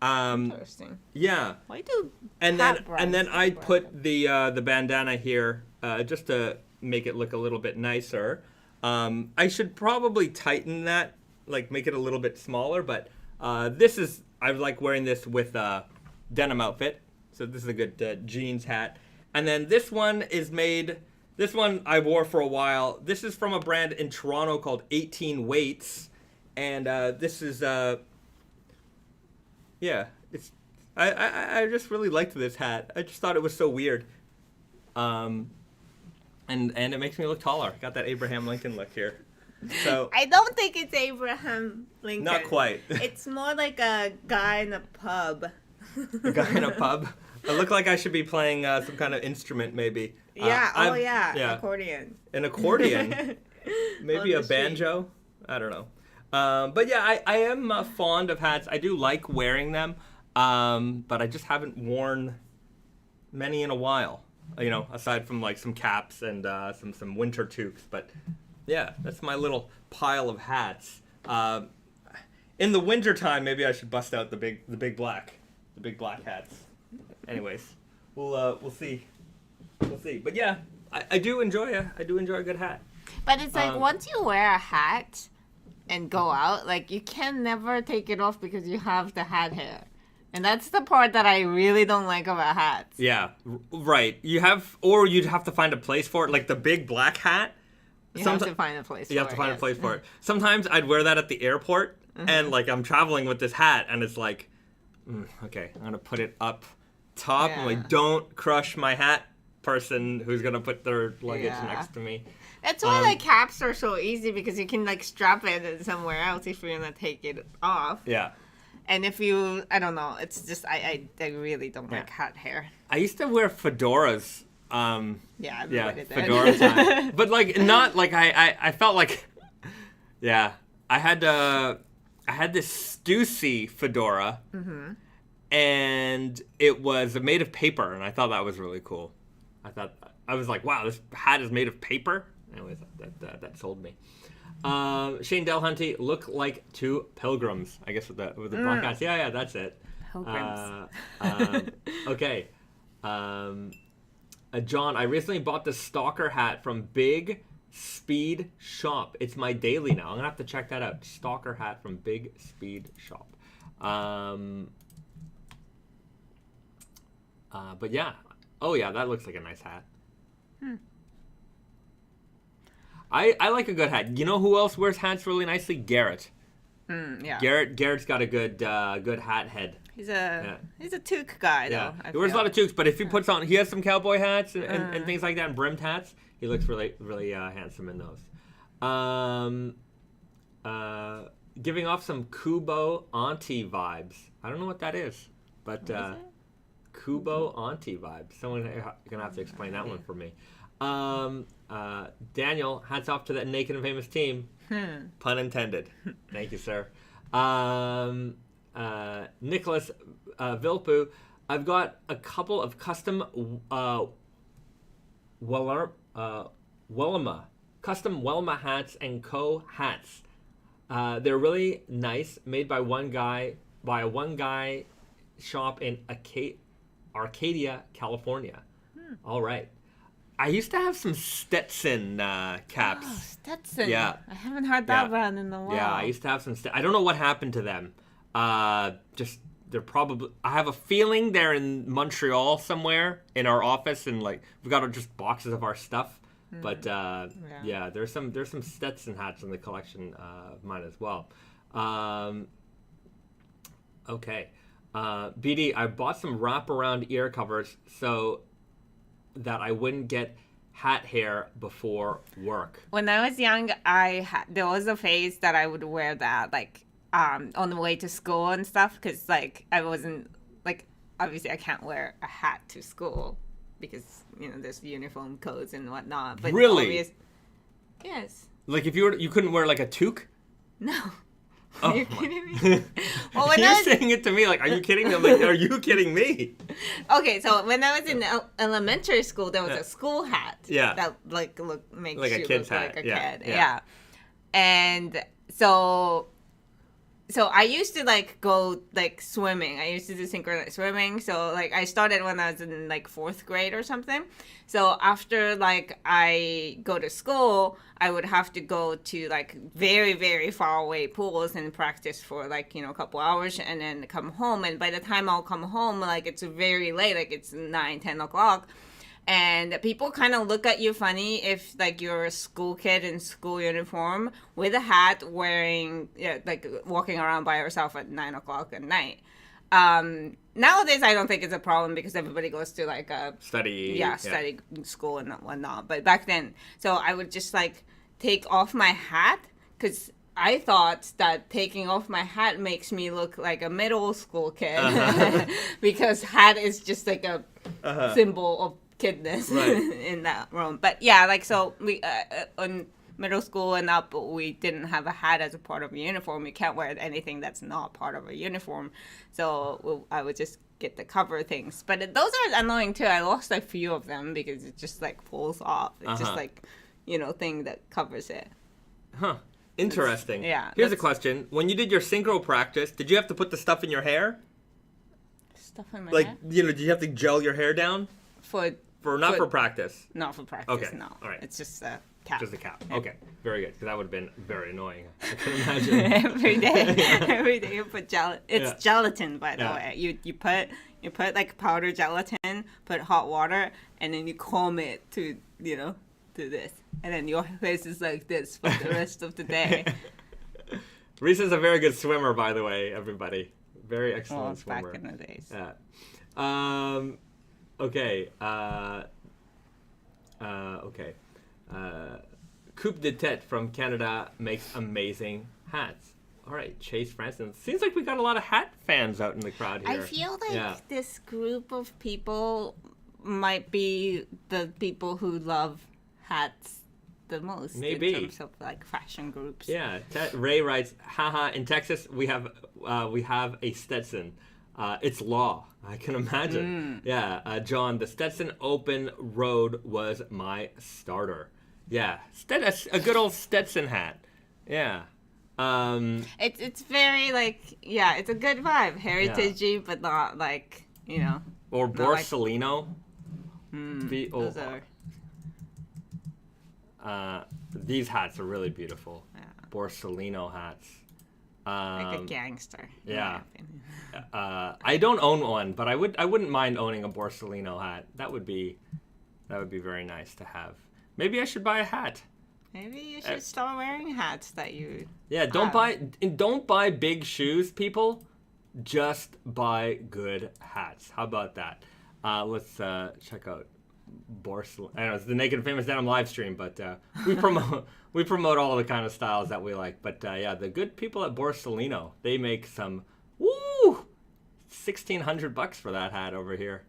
Interesting. Yeah. Why do and then I put the bandana here just to make it look a little bit nicer. I should probably tighten that, like make it a little bit smaller, but I like wearing this with a denim outfit. So this is a good jeans hat. And then this one I wore for a while. This is from a brand in Toronto called 18 Weights. And this is, I just really liked this hat. I just thought it was so weird. And it makes me look taller. Got that Abraham Lincoln look here. So I don't think it's Abraham Lincoln. Not quite. It's more like a guy in a pub. A guy in a pub? I look like I should be playing some kind of instrument, maybe. Yeah. Accordion. An accordion? Maybe a banjo? I don't know. But yeah, I am fond of hats. I do like wearing them, but I just haven't worn many in a while. Aside from like some caps and some winter toques, but yeah, that's my little pile of hats. In the winter time, maybe I should bust out the big black hats. Anyways, we'll see. But yeah, I do enjoy a good hat. But it's like once you wear a hat, and go out, like you can never take it off because you have the hat hair. And that's the part that I really don't like about hats. Yeah, right. You'd have to find a place for it, like the big black hat. You have to find a place for it. You have to find a place for it. Sometimes I'd wear that at the airport, and like I'm traveling with this hat, and it's like, okay, I'm gonna put it up top. Yeah. I'm like, don't crush my hat person who's gonna put their luggage next to me. That's why like caps are so easy, because you can like strap it somewhere else if you're gonna take it off. Yeah. And if you, I don't know, it's just I really don't like hat hair. I used to wear fedoras. Fedora time. But like not like I felt like, I had this Stussy fedora, and it was made of paper, and I thought that was really cool. I was like, wow, this hat is made of paper. Anyways, that sold me. Shane Delhunty, look like two pilgrims. I guess with the black hats. Yeah, that's it. Pilgrims. Okay. John, I recently bought the Stalker hat from Big Speed Shop. It's my daily now. I'm gonna have to check that out. Stalker hat from Big Speed Shop. But yeah. Oh yeah, that looks like a nice hat. I like a good hat. You know who else wears hats really nicely? Garrett. Yeah. Garrett's got a good hat head. He's a toque guy, though. Yeah. He wears a lot of toques, but if he puts on, he has some cowboy hats and things like that, and brimmed hats. He looks really, really handsome in those. Giving off some Kubo auntie vibes. I don't know what that is, but Kubo auntie vibes. Someone's gonna have to explain that one for me. Daniel, hats off to that Naked and Famous team. Pun intended. Thank you, sir. Nicholas Vilpu, I've got a couple of custom Welma hats and Co hats. They're really nice, made by a one guy shop in Arcadia, California. All right. I used to have some Stetson caps. Oh, Stetson. Yeah. I haven't heard that brand in a while. Yeah, I used to have some. I don't know what happened to them. They're probably. I have a feeling they're in Montreal somewhere in our office, and like we've got just boxes of our stuff. But there's some Stetson hats in the collection of mine as well. Okay, BD, I bought some wraparound ear covers so that I wouldn't get hat hair before work. When I was young, there was a phase that I would wear that like on the way to school and stuff, because like I wasn't like, obviously I can't wear a hat to school because there's uniform codes and whatnot. But really? Yes. Like if you couldn't wear like a toque? No. Oh, are you kidding me? Well, when You're saying it to me like, are you kidding me? I'm like, are you kidding me? Okay, so when I was in elementary school, there was a school hat. Yeah. That makes like you a kid's look hat. like a Yeah. kid. Yeah. And so I used to like go like swimming. I used to do synchronized swimming. So like I started when I was in like 4th grade or something. So after like I go to school, I would have to go to like very, very far away pools and practice for like, a couple hours and then come home. And by the time I'll come home, like it's very late, like it's 9, 10 o'clock. And people kind of look at you funny if like you're a school kid in school uniform with a hat wearing, like walking around by yourself at 9 o'clock at night. Nowadays, I don't think it's a problem because everybody goes to like a study school and whatnot. But back then, so I would just like take off my hat because I thought that taking off my hat makes me look like a middle school kid because hat is just like a symbol of kidness in that room. But yeah, like so we in middle school and up, we didn't have a hat as a part of a uniform. You can't wear anything that's not part of a uniform. So I would just get the cover things. But those are annoying too. I lost a few of them because it just like pulls off. It's just like, thing that covers it. Huh. Interesting. Yeah. Here's a question. When you did your synchro practice, did you have to put the stuff in your hair? Stuff in my Like, hair? did you have to gel your hair down? For For practice? Not for practice, okay. no. All right. It's just cap. Just a cap. Okay, very good. Because that would have been very annoying. I can imagine. Every day you put gelatin. It's gelatin, by the way. You put like powdered gelatin, put hot water, and then you comb it to to this, and then your face is like this for the rest of the day. Reese is a very good swimmer, by the way, everybody. Very excellent swimmer. Back in the days. Yeah. Okay. Okay. Coupe de Tête from Canada makes amazing hats. All right, Chase Franson. Seems like we got a lot of hat fans out in the crowd here. I feel like this group of people might be the people who love hats the most. Maybe. In terms of like fashion groups. Yeah. Ray writes, haha, in Texas we have a Stetson. It's law. I can imagine. Yeah. John, the Stetson Open Road was my starter. Yeah. A good old Stetson hat. Yeah. It's very like, it's a good vibe. Heritage-y, but not like, Or Borsalino. Those are... these hats are really beautiful. Yeah. Borsalino hats. Like a gangster. Yeah. I don't own one, but I wouldn't mind owning a Borsalino hat. That would be very nice to have. Maybe I should buy a hat. Maybe you should start wearing hats that you. Yeah, don't buy big shoes, people. Just buy good hats. How about that? Let's check out Borsalino. I know it's the Naked Famous Denim live stream, but we promote all the kind of styles that we like. But the good people at Borsalino, they make some $1,600 for that hat over here.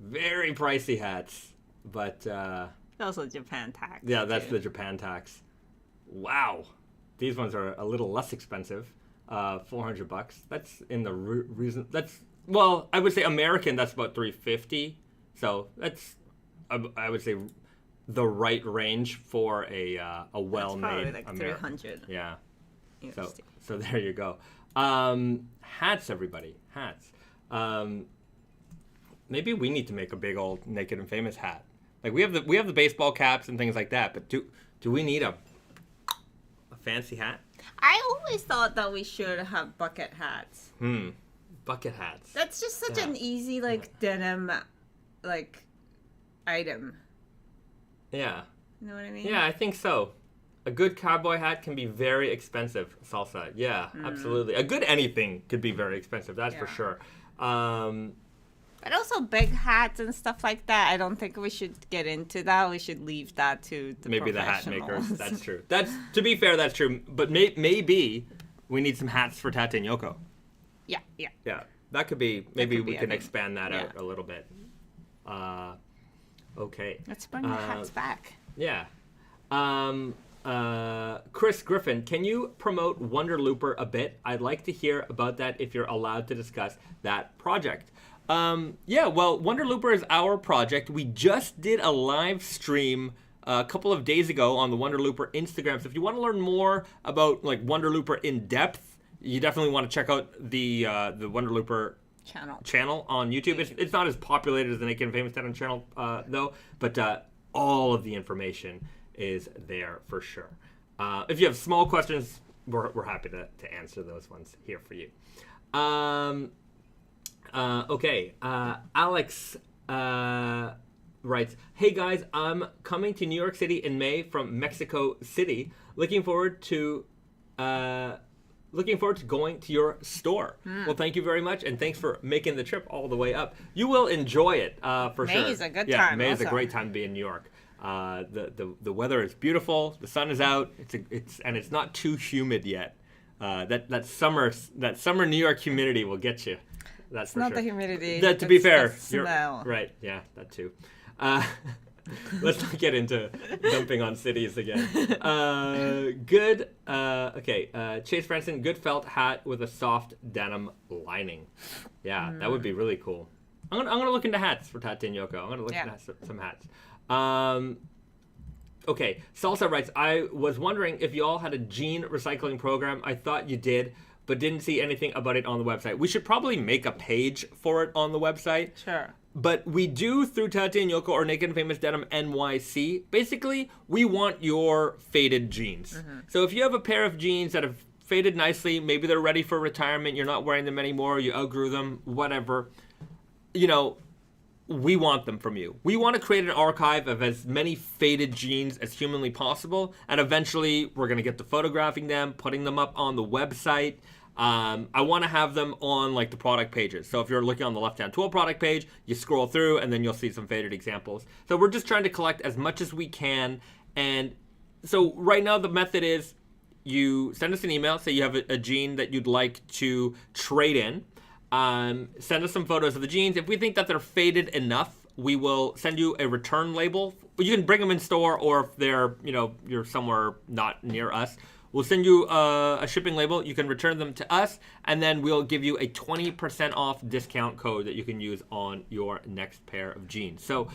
Very pricey hats, but also Japan tax. Yeah, that's the Japan tax. Wow, these ones are a little less expensive. $400. That's in the reason. I would say American. That's about $350. So that's I would say the right range for a well-made like American. $300. Yeah. USD. So there you go. Hats, everybody. Hats. Maybe we need to make a big old Naked and Famous hat. Like we have the baseball caps and things like that, but do we need a fancy hat? I always thought that we should have bucket hats. Bucket hats. That's just such an easy denim item. Yeah. You know what I mean? Yeah, I think so. A good cowboy hat can be very expensive, Salsa. Yeah, absolutely. A good anything could be very expensive, that's for sure. But also big hats and stuff like that, I don't think we should get into that. We should leave that to the maybe the hat makers. That's true. To be fair, that's true. But maybe we need some hats for Tate and Yoko. Yeah. Yeah, that could be. Maybe we can expand that out a little bit. Okay. Let's bring the hats back. Yeah. Chris Griffin, can you promote Wonder Looper a bit? I'd like to hear about that if you're allowed to discuss that project. Well, Wonder Looper is our project. We just did a live stream a couple of days ago on the Wonder Looper Instagram. So if you want to learn more about Wonder Looper in depth, you definitely want to check out the Wonder Looper channel on YouTube. It's not as populated as the Naked and Famous Denim channel though, but all of the information is there for sure. If you have small questions, we're happy to answer those ones here for you. Okay, Alex writes, "Hey guys, I'm coming to New York City in May from Mexico City. Looking forward to going to your store." Well, thank you very much, and thanks for making the trip all the way up. You will enjoy it for sure. May is a good time. May is a great time to be in New York. The weather is beautiful. The sun is out. It's not too humid yet. That summer New York humidity will get you. That's for not sure. the humidity. To be fair, you're right. Yeah, that too. Let's not get into dumping on cities again. Good. Okay. Chase Franson, good felt hat with a soft denim lining. Yeah, that would be really cool. I'm gonna look into hats for Tate and Yoko. I'm gonna look into some hats. Okay. Salsa writes, I was wondering if you all had a jean recycling program. I thought you did, but didn't see anything about it on the website. We should probably make a page for it on the website. Sure. But we do through Tati and Yoko or Naked Famous Denim NYC. Basically, we want your faded jeans. So if you have a pair of jeans that have faded nicely, maybe they're ready for retirement, you're not wearing them anymore, you outgrew them, whatever, we want them from you. We want to create an archive of as many faded jeans as humanly possible, and eventually we're going to get to photographing them, putting them up on the website. I want to have them on like the product pages. So if you're looking on the left-hand tool product page, you scroll through and then you'll see some faded examples. So we're just trying to collect as much as we can. And so right now the method is you send us an email, say you have a jean that you'd like to trade in. Send us some photos of the jeans. If we think that they're faded enough, we will send you a return label. You can bring them in store, or if they're, you're somewhere not near us, we'll send you a shipping label. You can return them to us, and then we'll give you a 20% off discount code that you can use on your next pair of jeans. So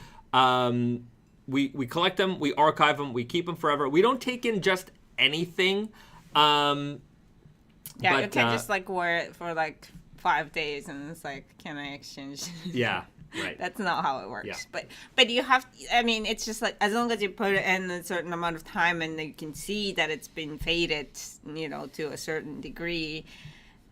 we collect them, we archive them, we keep them forever. We don't take in just anything. You can just like wear it for like 5 days and it's like, can I exchange? Yeah, right. That's not how it works. Yeah. But you have, it's just like, as long as you put it in a certain amount of time and you can see that it's been faded, to a certain degree,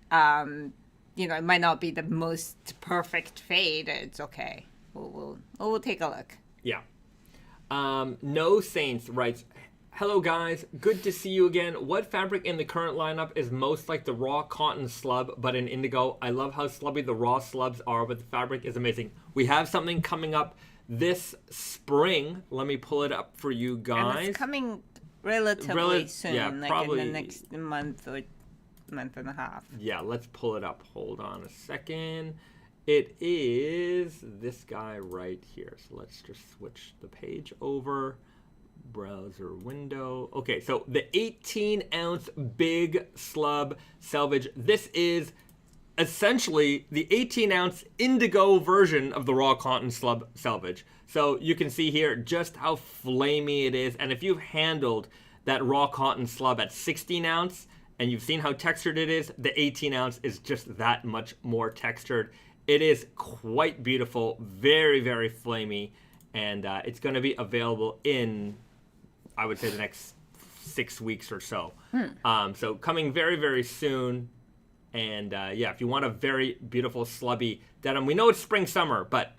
it might not be the most perfect fade. It's okay. We'll take a look. Yeah. No Saints writes, hello guys, good to see you again. What fabric in the current lineup is most like the raw cotton slub but in indigo? I love how slubby the raw slubs are, but the fabric is amazing. We have something coming up this spring. Let me pull it up for you guys. And it's coming relatively soon, yeah, like probably in the next month or month and a half. Yeah, let's pull it up. Hold on a second. It is this guy right here. So let's just switch the page over. Browser window. Okay, so the 18-ounce big slub Selvedge. This is essentially the 18-ounce indigo version of the raw cotton slub Selvedge. So you can see here just how flamey it is. And if you've handled that raw cotton slub at 16-ounce and you've seen how textured it is, the 18-ounce is just that much more textured. It is quite beautiful, very, very flamey, and it's going to be available in, I would say, the next 6 weeks or so. So coming very, very soon. And if you want a very beautiful slubby denim, we know it's spring, summer, but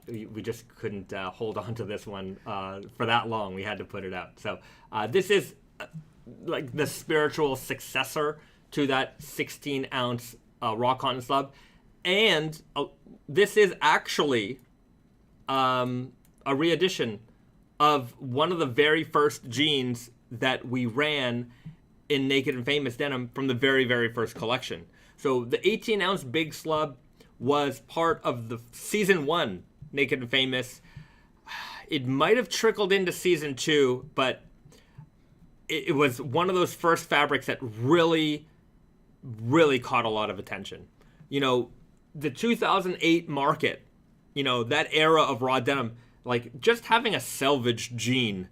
we just couldn't hold on to this one for that long. We had to put it out. So this is like the spiritual successor to that 16-ounce raw cotton slub. And this is actually a re-edition of one of the very first jeans that we ran in Naked and Famous Denim from the very, very first collection. So the 18-ounce big slub was part of the season 1 Naked and Famous. It might have trickled into season 2, but it was one of those first fabrics that really, really caught a lot of attention. The 2008 market, that era of raw denim, like just having a Selvedge jean,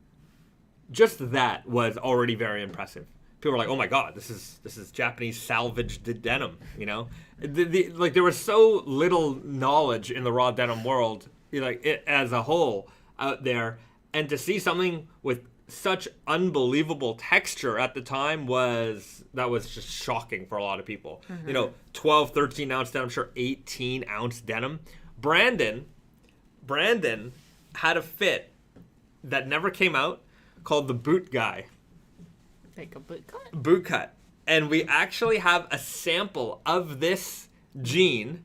just that was already very impressive. People were like, "Oh my God, this is Japanese salvaged denim." Like there was so little knowledge in the raw denim world, it as a whole out there, and to see something with such unbelievable texture at the time was just shocking for a lot of people. 12, 13 ounce denim, sure, 18 ounce denim. Brandon had a fit that never came out called the boot guy. Like a boot cut? Boot cut. And we actually have a sample of this jean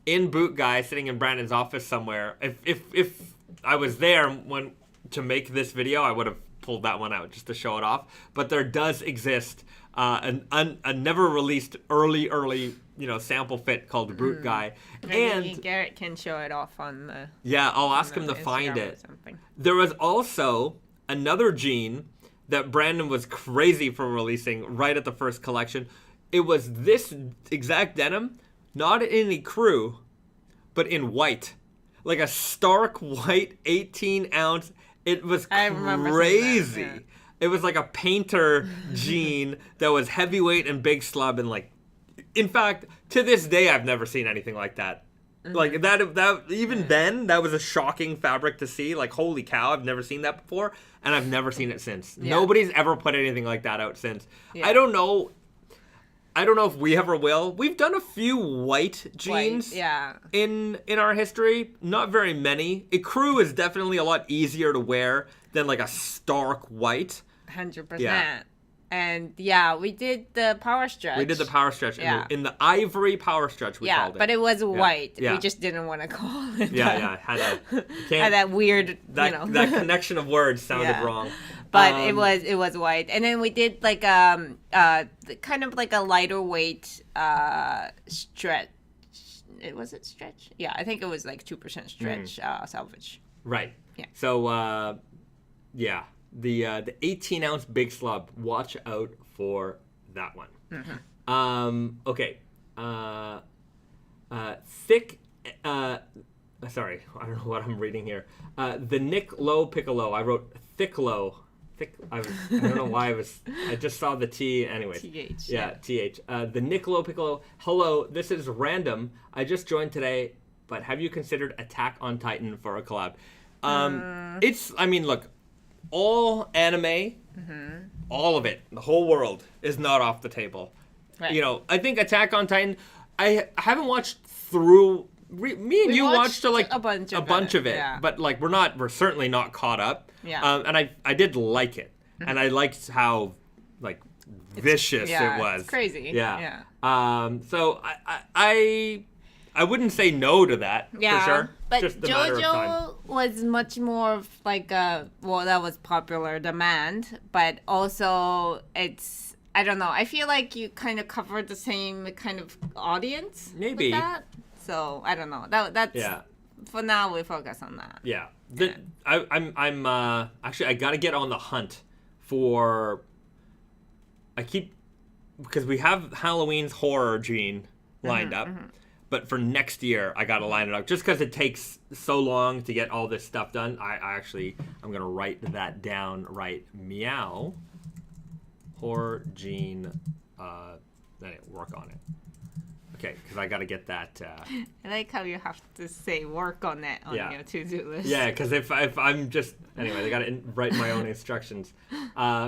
in boot guy sitting in Brandon's office somewhere. If I was there to make this video, I would have pulled that one out just to show it off. But there does exist a never released early sample fit called the boot guy. Maybe Garrett can show it off on the... Yeah, I'll ask him to find it. There was also another jean that Brandon was crazy for releasing right at the first collection. It was this exact denim, not in ecru, but in white. Like a stark white 18-ounce. It was crazy. That, yeah. It was like a painter jean that was heavyweight and big slub. And in fact, to this day, I've never seen anything like that Like that even then, that was a shocking fabric to see. Like, holy cow, I've never seen that before, and I've never seen it since. Yeah. Nobody's ever put anything like that out since. Yeah. I don't know if we ever will. We've done a few white jeans in our history. Not very many. Ecru is definitely a lot easier to wear than like a stark white. 100%. Yeah. And we did the power stretch. We did the power stretch in the ivory power stretch. We called it. But it was white. Yeah. We just didn't want to call it. Had that weird. That connection of words sounded wrong. But it was white, and then we did like kind of like a lighter weight stretch. Was it stretch? Yeah, I think it was like 2% stretch Selvedge. Right. Yeah. So the 18-ounce big slub. Watch out for that one. Okay. Thick. Sorry, I don't know what I'm reading here. The Nick Low Piccolo. I wrote thick low. I don't know why I just saw the T. Anyways. TH. Yeah, TH. The Nick Low Piccolo. Hello, this is random. I just joined today, but have you considered Attack on Titan for a collab? Look, all anime, all of it, the whole world is not off the table. Right. I think Attack on Titan, I haven't watched through. Me and you watched like a bunch of it, yeah. But like we're certainly not caught up. Yeah. And I did like it, and I liked how like vicious it was. It's crazy. Yeah. So I wouldn't say no to that for sure. But just a matter of time. JoJo was much more of like that was popular demand, but also it's I don't know. I feel like you kind of covered the same kind of audience. Maybe. With that. So I don't know. That's for now we focus on that. Yeah. I'm actually I gotta get on the hunt for. Because we have Halloween's horror jean lined up, but for next year I gotta line it up just because it takes so long to get all this stuff done. I'm gonna write that down right. Meow. Horror jean. Work on it. Okay, because I got to get that. I like how you have to say work on it on your to-do list. Yeah, because if I'm just... Anyway, they got to write my own instructions.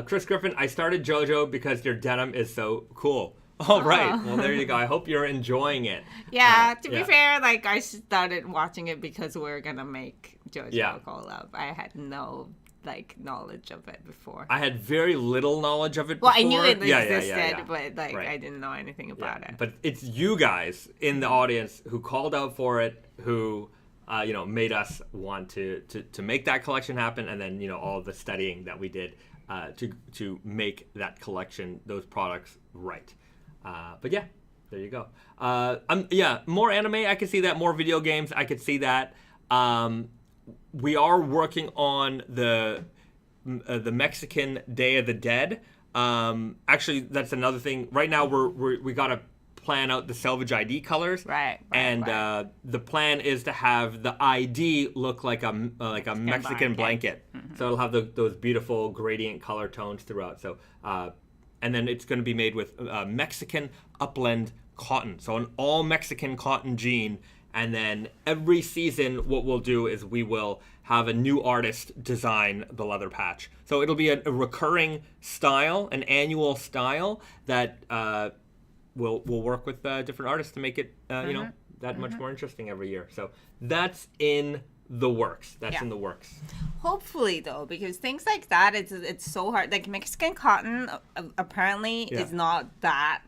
Chris Griffin, I started JoJo because your denim is so cool. All right. Well, there you go. I hope you're enjoying it. Yeah, to be fair, like I started watching it because we're going to make JoJo collab. I had no... knowledge of it before. I had very little knowledge of it before. Well, I knew it existed, but right. I didn't know anything about it. But it's you guys in the audience who called out for it, who made us want to make that collection happen, and then all the studying that we did to make that collection, those products right. But yeah, there you go. More anime, I could see that. More video games, I could see that. We are working on the Mexican Day of the Dead. Actually, that's another thing. Right now, we gotta plan out the Selvedge ID colors. Right. The plan is to have the ID look like a Mexican blanket. So it'll have those beautiful gradient color tones throughout. So and then it's going to be made with Mexican upland cotton. So an all Mexican cotton jean. And then every season, what we'll do is we will have a new artist design the leather patch. So it'll be a recurring style, an annual style that we'll work with different artists to make it, that much more interesting every year. So that's in the works. In the works. Hopefully, though, because things like that, it's so hard. Like Mexican cotton, apparently, is not that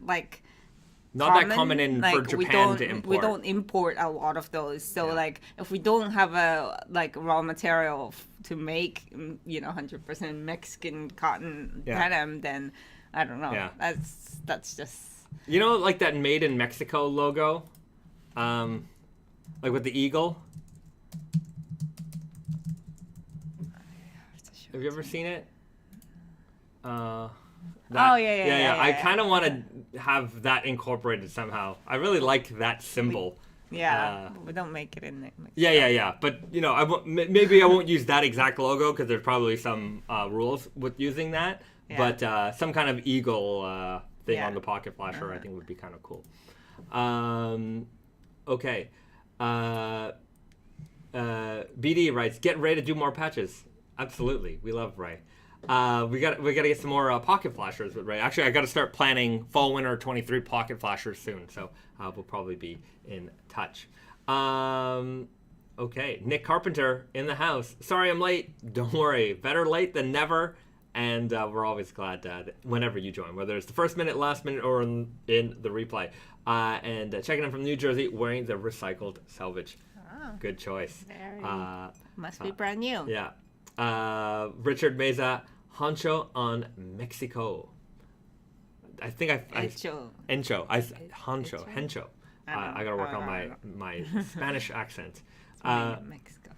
not that common for Japan to import. We don't import a lot of those. So if we don't have a raw material to make 100% Mexican cotton denim, then I don't know. Yeah. That's just like that Made in Mexico logo, with the eagle. Have you ever seen it? I kind of want to have that incorporated somehow. I really like that symbol. We don't make it in Mexico. Yeah. But maybe I won't use that exact logo because there's probably some rules with using that. Yeah. But some kind of eagle thing on the pocket flasher, I think would be kind of cool. Okay. BD writes, get Ray to do more patches. Absolutely, we love Ray. We got to get some more pocket flashers with Ray. Actually, I got to start planning fall winter 23 pocket flashers soon, so we'll probably be in touch. Okay, Nick Carpenter in the house. Sorry I'm late. Don't worry, better late than never. And we're always glad whenever you join, whether it's the first minute, last minute, or in the replay. And checking in from New Jersey, wearing the recycled Selvedge. Oh, good choice. Must be brand new. Yeah. Richard Meza, Honcho on Mexico. I think Hencho. Hencho. I gotta work on my Spanish accent. Mexico.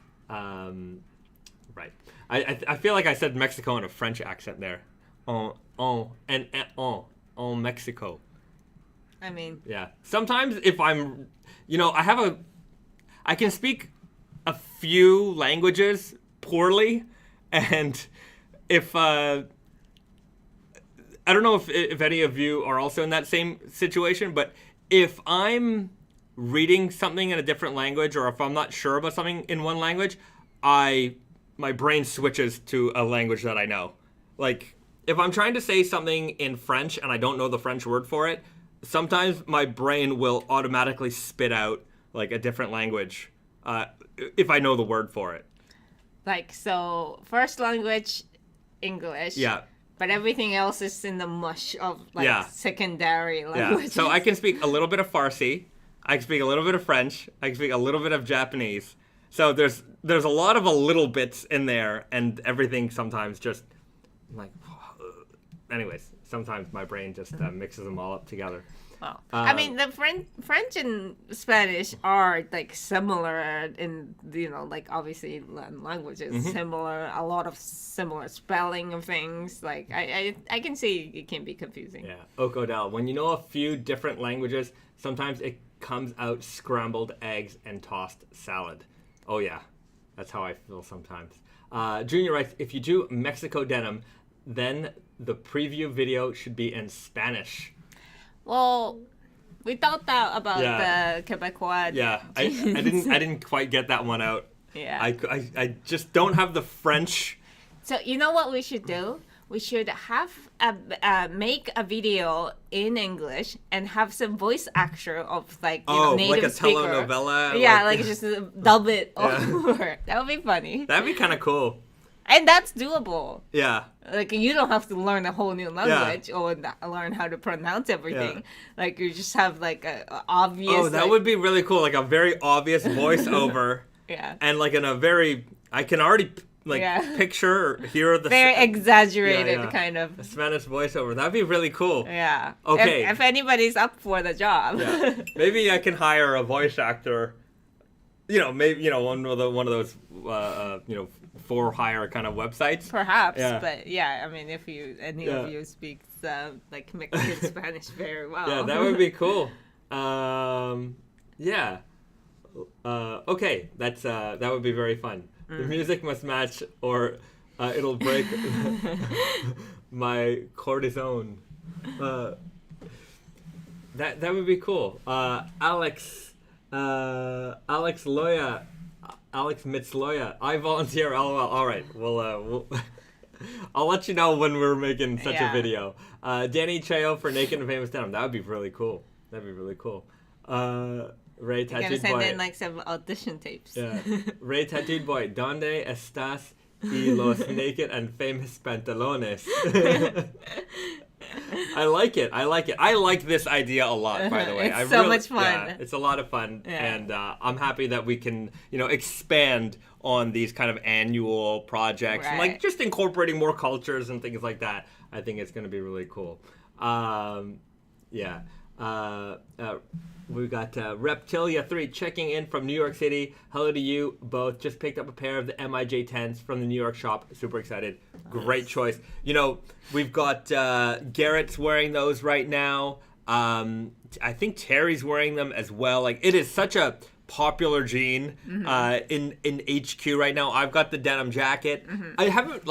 Right. I feel like I said Mexico in a French accent there. En Mexico. I mean. Yeah. Sometimes if I'm, I can speak a few languages poorly, and if I don't know if any of you are also in that same situation, but if I'm reading something in a different language, or if I'm not sure about something in one language, my brain switches to a language that I know. Like, if I'm trying to say something in French and I don't know the French word for it, sometimes my brain will automatically spit out like a different language if I know the word for it. Like, so first language, English. Yeah. But everything else is in the mush of secondary languages. Yeah. So I can speak a little bit of Farsi. I can speak a little bit of French. I can speak a little bit of Japanese. So there's a lot of a little bits in there, and everything sometimes just like. Anyways, sometimes my brain just mixes them all up together. Well, I mean, the French and Spanish are like similar in like obviously languages similar, a lot of similar spelling of things. Like I can see it can be confusing. Yeah, Okodel. When you know a few different languages, sometimes it comes out scrambled eggs and tossed salad. Oh yeah, that's how I feel sometimes. Junior writes, if you do Mexico denim, then the preview video should be in Spanish. Well, we thought that about the Quebecois. Yeah, I didn't quite get that one out. Yeah, I just don't have the French. So you know what we should do? We should have make a video in English and have some voice actor of native like a speaker. telenovela. Yeah, like just dub it over. That would be funny. That'd be kind of cool. And that's doable. Yeah. Like, you don't have to learn a whole new language or learn how to pronounce everything. Yeah. Like, you just have, like, a obvious... Oh, that would be really cool. Like, a very obvious voiceover. Yeah. And, like, in a very... I can already, picture or hear the... Very exaggerated kind of... A Spanish voiceover. That'd be really cool. Yeah. Okay. If anybody's up for the job. Yeah. Maybe I can hire a voice actor... maybe one of those for hire kind of websites. Perhaps, but I mean, if any of you speak Mexican Spanish very well. Yeah, that would be cool. Okay, that would be very fun. The music must match, or it'll break my cortisone. That would be cool. Alex Mitzloya. I volunteer. LOL. All right. We'll I'll let you know when we're making such a video. Danny Cheo for Naked and Famous Denim. That would be really cool. Ray Tattooed Boy. Send in some audition tapes. Yeah. Ray Tattooed Boy. ¿Dónde estás y los Naked and Famous pantalones? I like it. I like this idea a lot, by the way. It's so much fun. Yeah, it's a lot of fun. Yeah. And I'm happy that we can, expand on these kind of annual projects. Right. And, just incorporating more cultures and things like that. I think it's going to be really cool. We got Reptilia3 checking in from New York City. Hello to you both. Just picked up a pair of the MIJ 10s from the New York shop. Super excited. Nice. Great choice. We've got Garrett's wearing those right now. I think Terry's wearing them as well. Like, it is such a popular jean in HQ right now. I've got the denim jacket. I haven't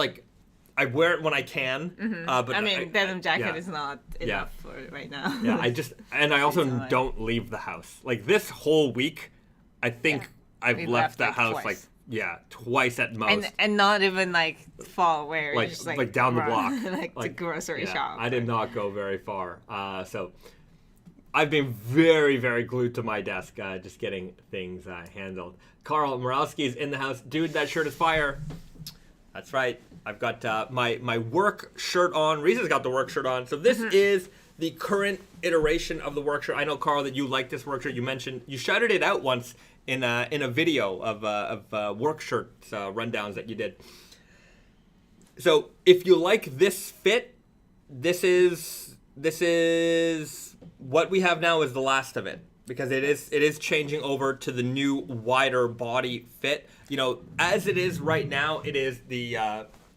I wear it when I can, but denim jacket is not enough for right now. Yeah, I also don't leave the house. Like, this whole week, I think I've We left the left, like, house twice. twice at most. And not even like far away. like just, down the block, like the grocery shop. I did not go very far. So I've been very, very glued to my desk, just getting things handled. Carl Morowski is in the house. Dude, that shirt is fire. That's right. I've got my work shirt on. Reese's got the work shirt on. So this is the current iteration of the work shirt. I know, Carl, that you like this work shirt. You shouted it out once in a video of work shirts rundowns that you did. So if you like this fit, this is what we have now is the last of it, because it is changing over to the new wider body fit. You know, as it is right now, it is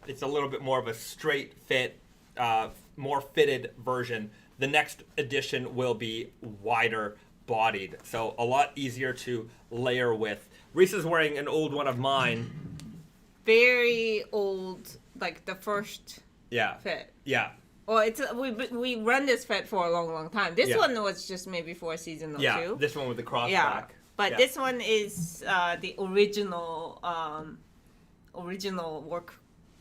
it's a little bit more of a straight fit, more fitted version. The next edition will be wider bodied, so a lot easier to layer with. Reese is wearing an old one of mine. Very old, like the first fit. Yeah. Well, it's we run this fit for a long time. This Yeah. one was just maybe for a season or two. This one with the crossback. Yeah, but this one is the original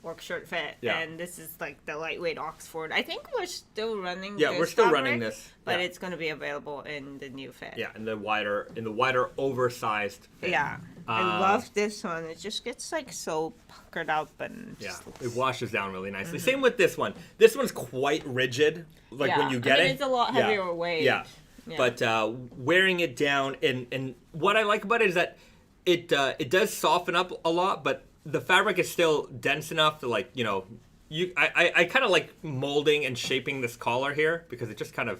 work shirt fit, and this is like the lightweight Oxford. I think we're still running. Yeah, this we're still fabric, running this, but it's going to be available in the new fit. Yeah, in the wider oversized fit. Yeah, I love this one. It just gets like so puckered up and just looks... it washes down really nicely. Same with this one. This one's quite rigid, like when you get it. It's a lot heavier weight. Yeah. But wearing it down, and what I like about it is that it does soften up a lot, but the fabric is still dense enough to, like, you know, I kind of like molding and shaping this collar here, because it just kind of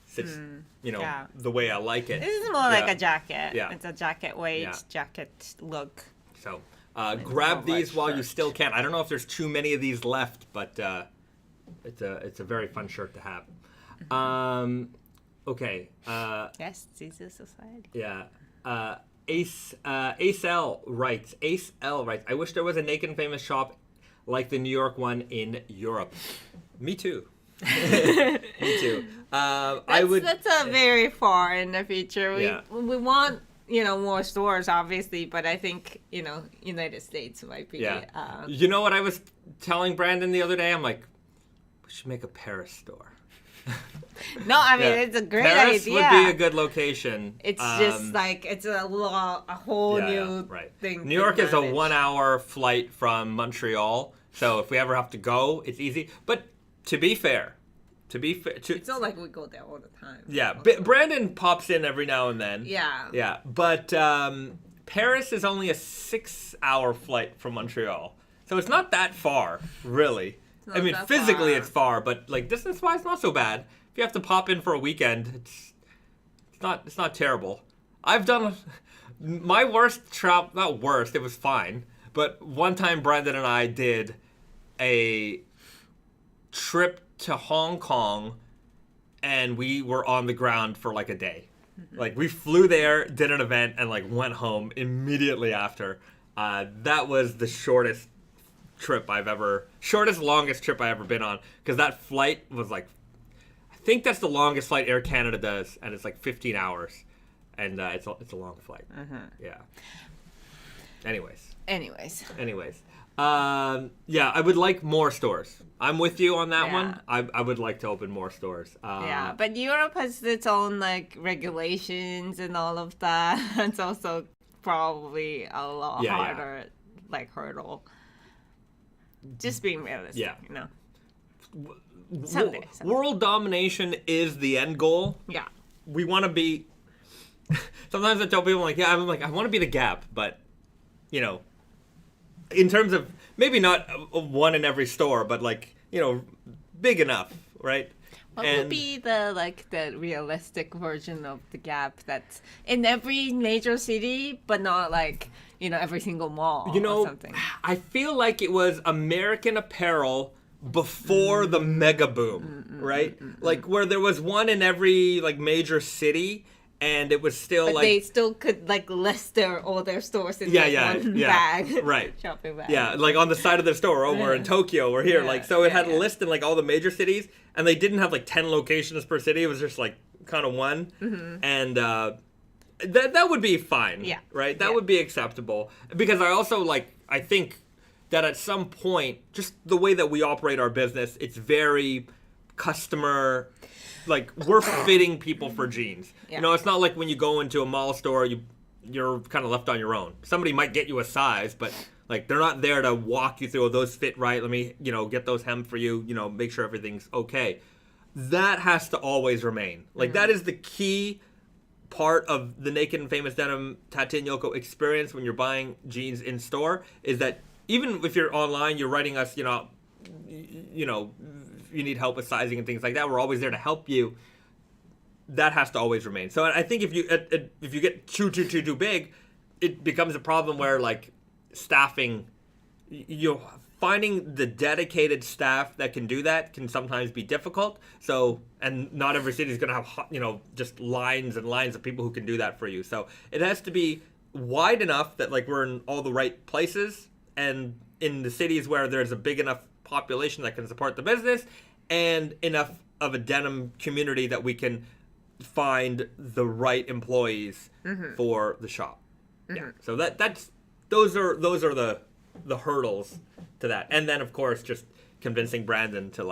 sits, the way I like it. This is more like a jacket. Yeah. It's a jacket weight, jacket look. So grab these while you still can. I don't know if there's too many of these left, but it's a very fun shirt to have. Okay. Yes, Caesar Society. Yeah. Ace L writes, I wish there was a Naked Famous shop like the New York one in Europe. Me too. Me too. That's a very far in the future. We want, more stores, obviously, but I think, United States might be. Yeah. You know what I was telling Brandon the other day? I'm like, we should make a Paris store. No, I mean, it's a great Paris idea. would be a good location. It's just like, it's a whole new thing. New York is a 1 hour flight from Montreal, so if we ever have to go, it's easy. But to be fair, it's not like we go there all the time. Yeah, Brandon pops in every now and then. Yeah. Yeah, but Paris is only a 6 hour flight from Montreal, so it's not that far, really. I mean, physically it's far, but like distance-wise, not so bad. If you have to pop in for a weekend, it's not terrible. I've done my worst travel, not worst, it was fine. But one time Brandon and I did a trip to Hong Kong, and we were on the ground for like a day. Like, we flew there, did an event, and like went home immediately after. That was the shortest, longest trip I ever been on, because that flight was like, I think that's the longest flight Air Canada does, and it's like 15 hours, and it's a long flight. Yeah. Anyways. Yeah, I would like more stores. I'm with you on that one. I would like to open more stores. Yeah, but Europe has its own like regulations and all of that. It's also probably a lot harder, like hurdle. Just being realistic, Someday. World domination is the end goal. Yeah. We want to be. Sometimes I tell people I want to be the Gap, but in terms of maybe not one in every store, but big enough, right? What would be the realistic version of the Gap that's in every major city, but not every single mall or something? I feel like it was American Apparel before the mega boom, right? Where there was one in every major city, and it was still but they still could list all their stores in one bag, right? Shopping bag. Yeah, on the side of the store. Oh, we're in Tokyo. We're here. So it had a list in all the major cities, and they didn't have 10 locations per city. It was just kind of one. And That would be fine. Yeah. Right? That would be acceptable. Because I also, I think that at some point, just the way that we operate our business, it's very customer, we're fitting people for jeans. Yeah. You know, it's not like when you go into a mall store, you're kind of left on your own. Somebody might get you a size, but they're not there to walk you through, those fit right, let me, get those hemmed for you, make sure everything's okay. That has to always remain. That is the key part of the Naked and Famous Denim Tate and Yoko experience when you're buying jeans in store, is that even if you're online, you're writing us, you need help with sizing and things like that, we're always there to help you. That has to always remain. So I think if you get too big, it becomes a problem where staffing, finding the dedicated staff that can do that can sometimes be difficult. So, and not every city is going to have just lines and lines of people who can do that for you. So it has to be wide enough that we're in all the right places, and in the cities where there's a big enough population that can support the business, and enough of a denim community that we can find the right employees for the shop. Yeah. So those are the hurdles to that. And then of course just convincing Brandon to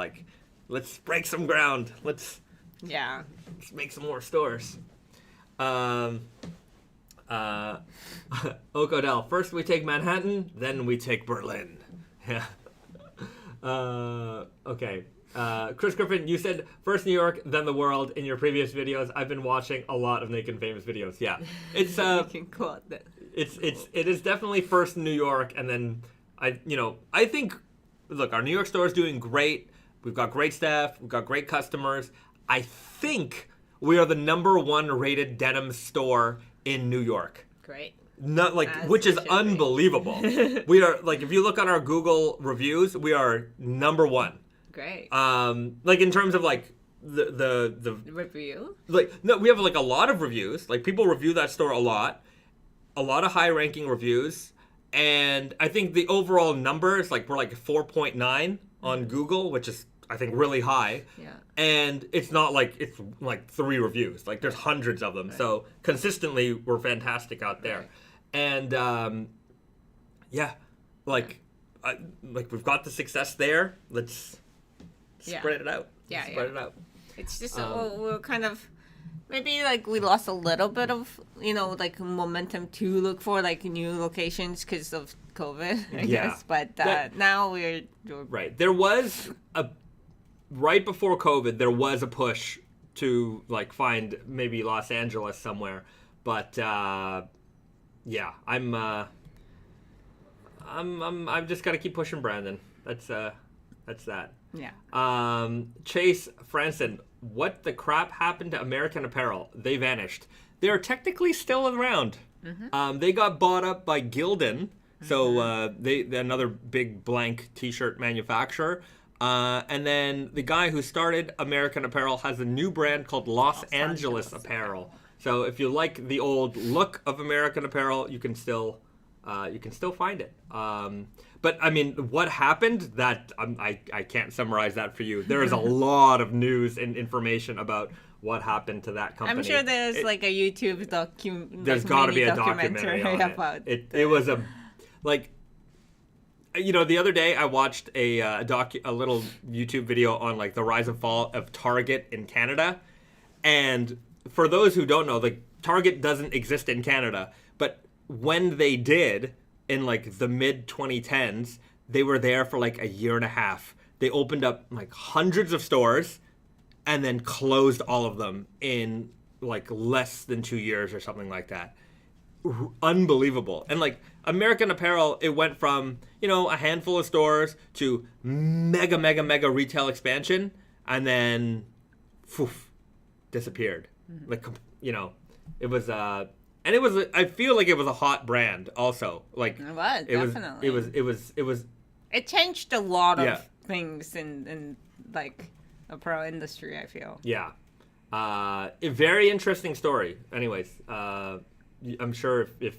let's break some ground. Let's make some more stores. Okodell, first we take Manhattan, then we take Berlin. Yeah. Okay. Chris Griffin, you said first New York, then the world in your previous videos. I've been watching a lot of Naked and Famous videos. Yeah. It's you can quote that. It is definitely first New York, and then I think, look, our New York store is doing great. We've got great staff, we've got great customers. I think we are the #1 rated denim store in New York. Great. Not which is unbelievable. We are if you look on our Google reviews, we are #1. Great. In terms of the review. No, we have a lot of reviews. People review that store a lot of high ranking reviews, and I think the overall numbers we're 4.9 on Google, which is I think really high. Yeah. And it's not it's 3 reviews. There's hundreds of them. Right. So consistently we're fantastic out there. Right. And we've got the success there. Let's spread it out. Yeah, spread it out. It's just we're kind of maybe we lost a little bit of momentum to look for new locations because of COVID, I guess. But now we're right. There was right before COVID, there was a push to find maybe Los Angeles somewhere, but I've just got to keep pushing Brandon. That's that. Yeah. Chase Franson, what the crap happened to American Apparel? They vanished. They're technically still around. Mm-hmm. They got bought up by Gildan, so they're another big blank T-shirt manufacturer. And then the guy who started American Apparel has a new brand called Los Angeles Apparel. So if you like the old look of American Apparel, you can still find it. But I mean, what happened? That I can't summarize that for you. There is a lot of news and information about what happened to that company. I'm sure there's a YouTube There's got to be a documentary on about it. It was a the other day I watched a little YouTube video on the rise and fall of Target in Canada, and for those who don't know, Target doesn't exist in Canada, but when they did in the mid 2010s, they were there for a year and a half. They opened up hundreds of stores and then closed all of them in less than 2 years or something like that. Unbelievable. And American Apparel, it went from a handful of stores to mega retail expansion, and then disappeared. It was and it was I feel like it was a hot brand also. It was it changed a lot of things in apparel industry, I feel. Yeah. A very interesting story. Anyways, I'm sure if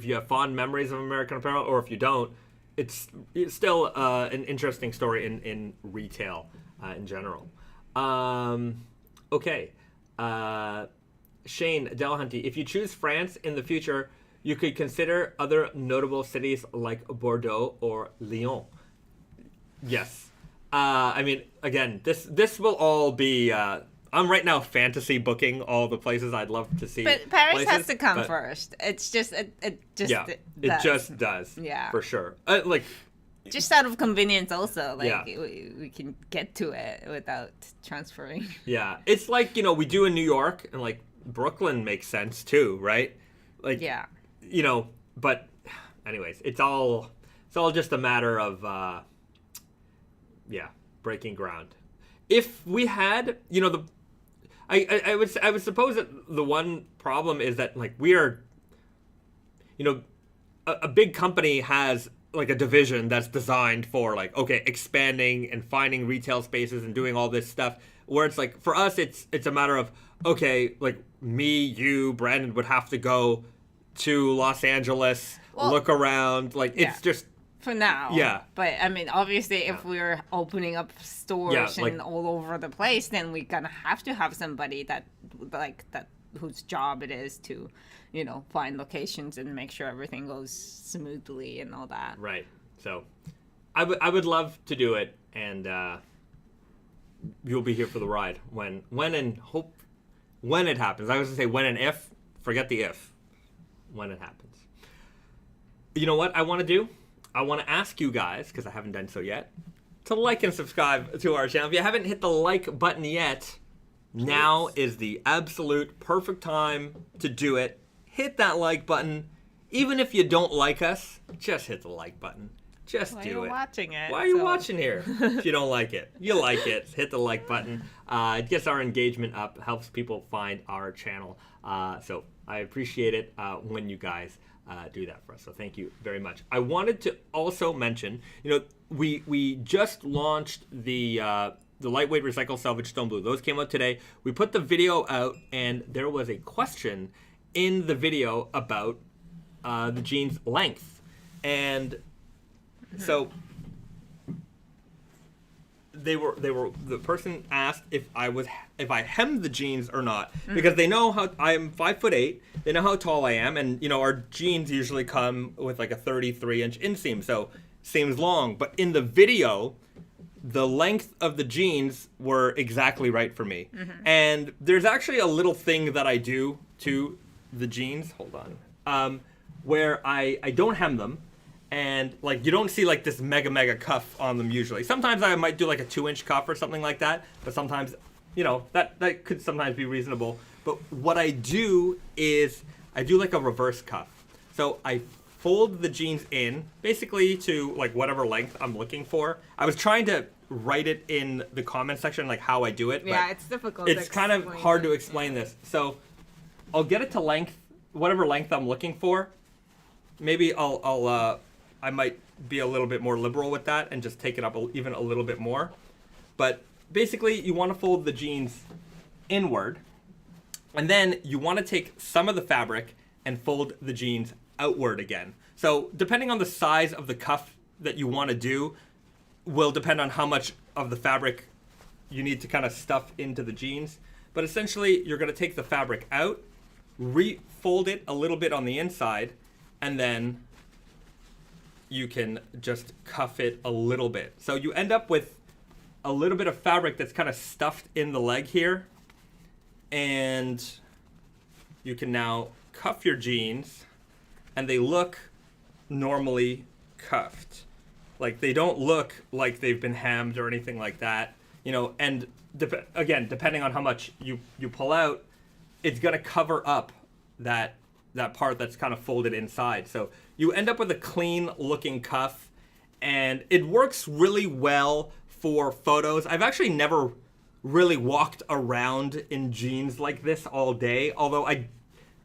you have fond memories of American Apparel, or if you don't, it's still an interesting story in retail in general. Okay. Shane Delahunty, if you choose France in the future, you could consider other notable cities like Bordeaux or Lyon. Yes. I mean, again, this will all be... I'm right now fantasy booking all the places I'd love to see. But Paris has to come first. It's just it just yeah, does. It just does. Yeah, for sure. Like just out of convenience, also. Like yeah. we can get to it without transferring. Yeah, it's like we do in New York, and like Brooklyn makes sense too, right? Like yeah, But anyways, it's all just a matter of breaking ground. If we had I would suppose that the one problem is that like we are a big company has like a division that's designed for like expanding and finding retail spaces and doing all this stuff, where it's like for us it's a matter of like me, you, Brandon would have to go to Los Angeles, look around, like it's just for now. Yeah. But I mean, obviously, if we're opening up stores like, and all over the place, then we're gonna have to have somebody that whose job it is to, find locations and make sure everything goes smoothly and all that. Right. So, I would love to do it, and you'll be here for the ride when it happens. I was gonna say when and if. Forget the if. When it happens. You know what I want to do? I want to ask you guys, because I haven't done so yet, to like and subscribe to our channel. If you haven't hit the like button yet, now is the absolute perfect time to do it. Hit that like button. Even if you don't like us, just hit the like button. Just do it. Why are you watching it? Why are you watching here if you don't like it? You like it. Hit the like button. It gets our engagement up, helps people find our channel. So I appreciate it when you guys do that for us. So thank you very much. I wanted to also mention, we just launched the lightweight recycled Selvedge stone blue. Those came out today. We put the video out, and there was a question in the video about the jeans length, and so the person asked if I hemmed the jeans or not, because they know how I'm 5'8", they know how tall I am, and our jeans usually come with like a 33-inch inseam, so seems long. But in the video, the length of the jeans were exactly right for me. And there's actually a little thing that I do to the jeans. Hold on, where I don't hem them. And like you don't see like this mega cuff on them usually. Sometimes I might do like a 2-inch cuff or something like that, but sometimes that could sometimes be reasonable. But what I do is I do like a reverse cuff. So I fold the jeans in basically to like whatever length I'm looking for. I was trying to write it in the comment section like how I do it. Yeah, it's difficult. It's kind of hard to explain this. So I'll get it to length, whatever length I'm looking for. Maybe I might be a little bit more liberal with that and just take it up even a little bit more. But basically, you want to fold the jeans inward, and then you want to take some of the fabric and fold the jeans outward again. So depending on the size of the cuff that you want to do will depend on how much of the fabric you need to kind of stuff into the jeans. But essentially, you're going to take the fabric out, refold it a little bit on the inside, and then you can just cuff it a little bit. So you end up with a little bit of fabric that's kind of stuffed in the leg here. And you can now cuff your jeans, and they look normally cuffed. Like they don't look like they've been hemmed or anything like that. And again, depending on how much you pull out, it's gonna cover up that part that's kind of folded inside. So you end up with a clean looking cuff, and it works really well for photos. I've actually never really walked around in jeans like this all day, although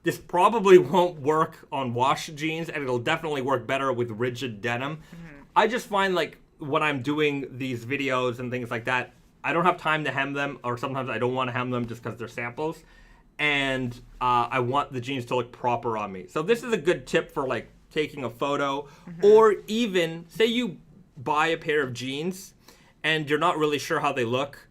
this probably won't work on wash jeans, and it'll definitely work better with rigid denim. I just find like when I'm doing these videos and things like that, I don't have time to hem them, or sometimes I don't want to hem them just because they're samples. And I want the jeans to look proper on me. So this is a good tip for like taking a photo, or even say you buy a pair of jeans and you're not really sure how they look.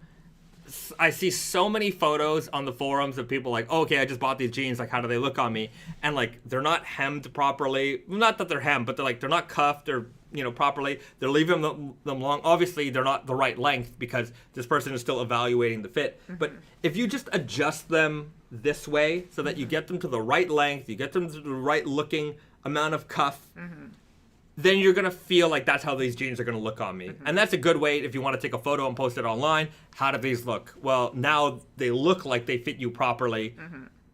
I see so many photos on the forums of people like, oh, okay, I just bought these jeans. Like, how do they look on me? And like, they're not hemmed properly. Not that they're hemmed, but they're not cuffed or properly. They're leaving them long. Obviously, they're not the right length because this person is still evaluating the fit. But if you just adjust them this way so that you get them to the right length, you get them to the right looking amount of cuff, then you're going to feel like that's how these jeans are going to look on me. And that's a good way if you want to take a photo and post it online. How do these look? Well, now they look like they fit you properly,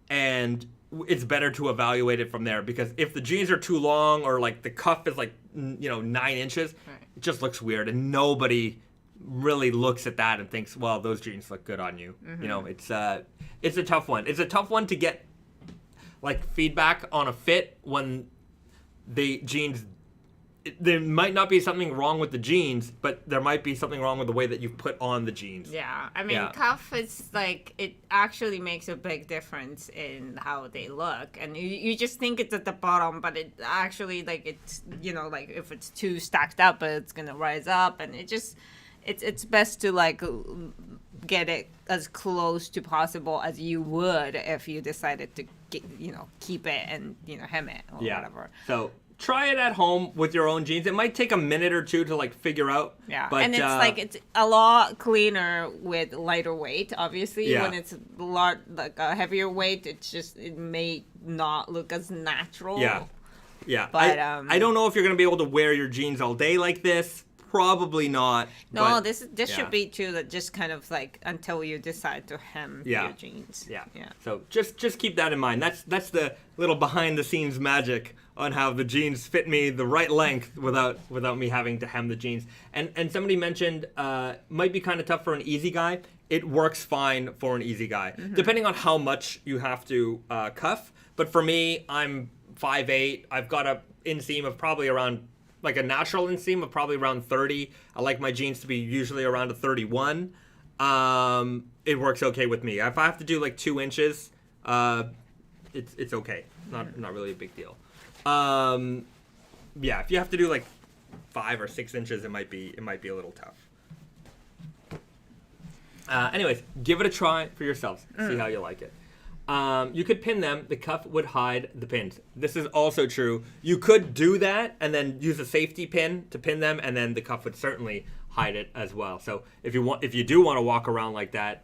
and it's better to evaluate it from there, because if the jeans are too long or like the cuff is like 9 inches, it just looks weird, and nobody really looks at that and thinks, well, those jeans look good on you. It's a tough one. It's a tough one to get like feedback on a fit when the jeans, there might not be something wrong with the jeans, but there might be something wrong with the way that you've put on the jeans. Yeah, I mean, cuff is like, it actually makes a big difference in how they look. And you just think it's at the bottom, but it actually, like, it's, like if it's too stacked up, it's going to rise up. And it's best to like get it as close to possible as you would if you decided to keep it and hem it or whatever. So try it at home with your own jeans. It might take a minute or two to like figure out. Yeah, but, and it's a lot cleaner with lighter weight. Obviously, when it's a lot like a heavier weight, it may not look as natural. Yeah. But I don't know if you're gonna be able to wear your jeans all day like this. Probably not. No, but, this should be too that just kind of like until you decide to hem your jeans. Yeah. So just keep that in mind. That's the little behind the scenes magic on how the jeans fit me the right length without me having to hem the jeans. And somebody mentioned might be kind of tough for an easy guy. It works fine for an easy guy, depending on how much you have to cuff. But for me, I'm 5'8". I've got a inseam of probably around, like a natural inseam of probably around 30. I like my jeans to be usually around a 31. It works okay with me. If I have to do like 2 inches, it's okay. Not really a big deal. If you have to do like 5 or 6 inches, it might be a little tough. Anyways, give it a try for yourselves. See how you like it. You could pin them. The cuff would hide the pins. This is also true. You could do that and then use a safety pin to pin them, and then the cuff would certainly hide it as well. So if you do want to walk around like that,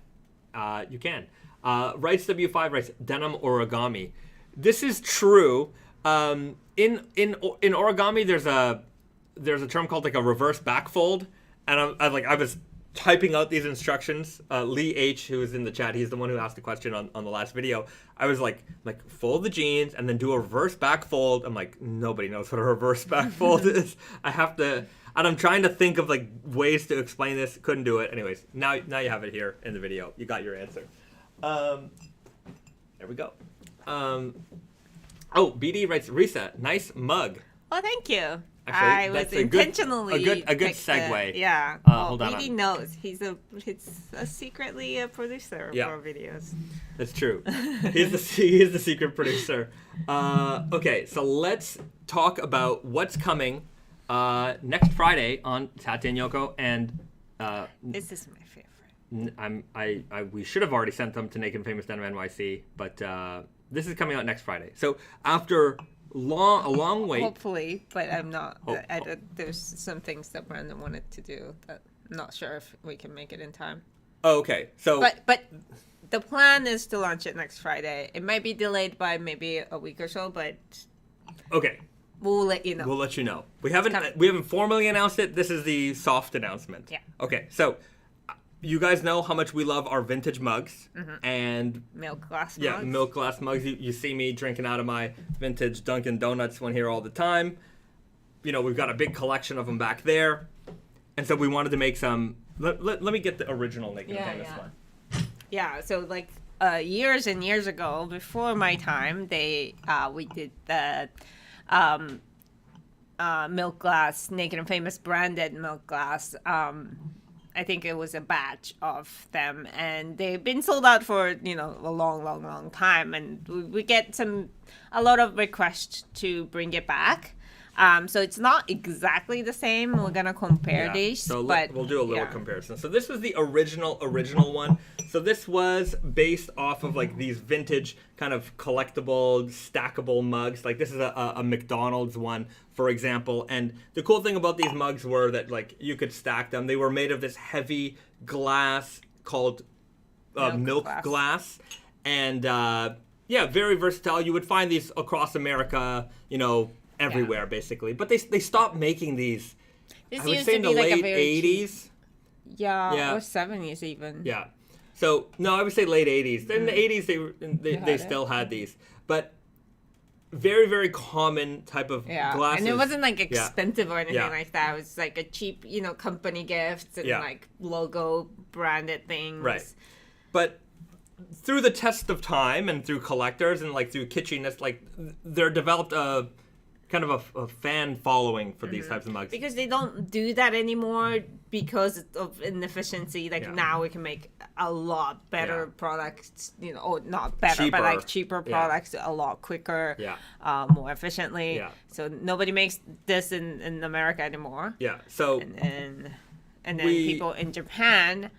you can. Rice W5 writes denim origami. This is true. In origami, there's a term called like a reverse backfold, and I was typing out these instructions. Lee H, who is in the chat, he's the one who asked the question on the last video. I was like fold the jeans and then do a reverse back fold. I'm like, nobody knows what a reverse back fold is. I have to, and I'm trying to think of like ways to explain this. Couldn't do it. Anyways, now you have it here in the video. You got your answer. There we go. BD writes, Risa, nice mug. Oh, thank you. Actually, I was intentionally a good segue. Hold on. BD knows he's secretly a producer for our videos. That's true. He is the secret producer. Okay, so let's talk about what's coming next Friday on Tate and Yoko, and this is my favorite. We should have already sent them to Naked Famous Denim NYC, but this is coming out next Friday. So after a long wait. Hopefully, but I'm not. There's some things that Brandon wanted to do that I'm not sure if we can make it in time. Oh, okay. So, but the plan is to launch it next Friday. It might be delayed by maybe a week or so, but okay, we'll let you know. We'll let you know. We haven't formally announced it. This is the soft announcement. Yeah. Okay. So, you guys know how much we love our vintage mugs and milk glass mugs. Yeah, milk glass mugs. You see me drinking out of my vintage Dunkin' Donuts one here all the time. We've got a big collection of them back there, and so we wanted to make some. Let me get the original Naked Famous one. Yeah. So like years and years ago, before my time, we did the milk glass, Naked and Famous branded milk glass. I think it was a batch of them, and they've been sold out for a long time, and we get a lot of requests to bring it back. So it's not exactly the same. We're gonna compare these, so but we'll do a little comparison. So this was the original one. So this was based off of like these vintage kind of collectible, stackable mugs. Like this is a McDonald's one, for example. And the cool thing about these mugs were that like you could stack them. They were made of this heavy glass called milk glass. And very versatile. You would find these across America, everywhere basically. But they stopped making these. This I would used say to in the be like late a very 80s. Yeah, or 70s even. Yeah. So no, I would say late 80s. In the 80s, they still had these, but very very common type of glasses. And it wasn't like expensive or anything like that. It was like a cheap, company gifts and like logo branded things. Right. But through the test of time and through collectors and like through kitschiness, like they're developed a kind of a fan following for these types of mugs. Because they don't do that anymore because of inefficiency. Like now we can make a lot better products, or not better, but like cheaper products a lot quicker, more efficiently. Yeah. So nobody makes this in America anymore. Yeah. So and then people in Japan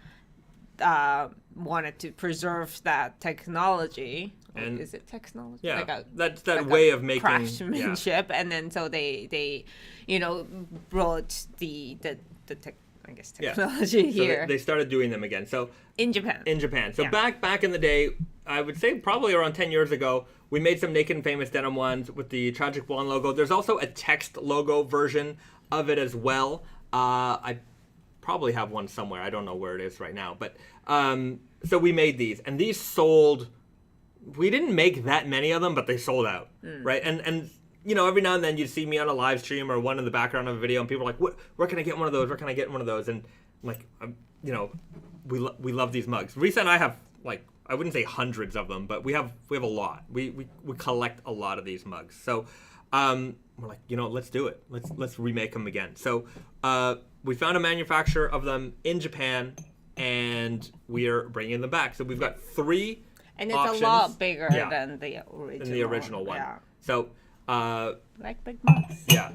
wanted to preserve that technology. And is it technology? Yeah, like that's that way of making craftsmanship, and then so they brought the technology here. So they started doing them again. So in Japan. So back in the day, I would say probably around 10 years ago, we made some Naked and Famous Denim ones with the Tragic Blonde logo. There's also a text logo version of it as well. I probably have one somewhere. I don't know where it is right now, but so we made these, and these sold. We didn't make that many of them, but they sold out, right? And every now and then you'd see me on a live stream or one in the background of a video, and people are like, where can I get one of those? Where can I get one of those? And I'm like, we love these mugs. Risa and I have, like, I wouldn't say hundreds of them, but we have a lot. We collect a lot of these mugs. So we're like, let's do it. Let's remake them again. So we found a manufacturer of them in Japan, and we are bringing them back. So we've got 3 and it's options. A lot bigger than the original. One. Yeah. So, like big mugs. Yeah.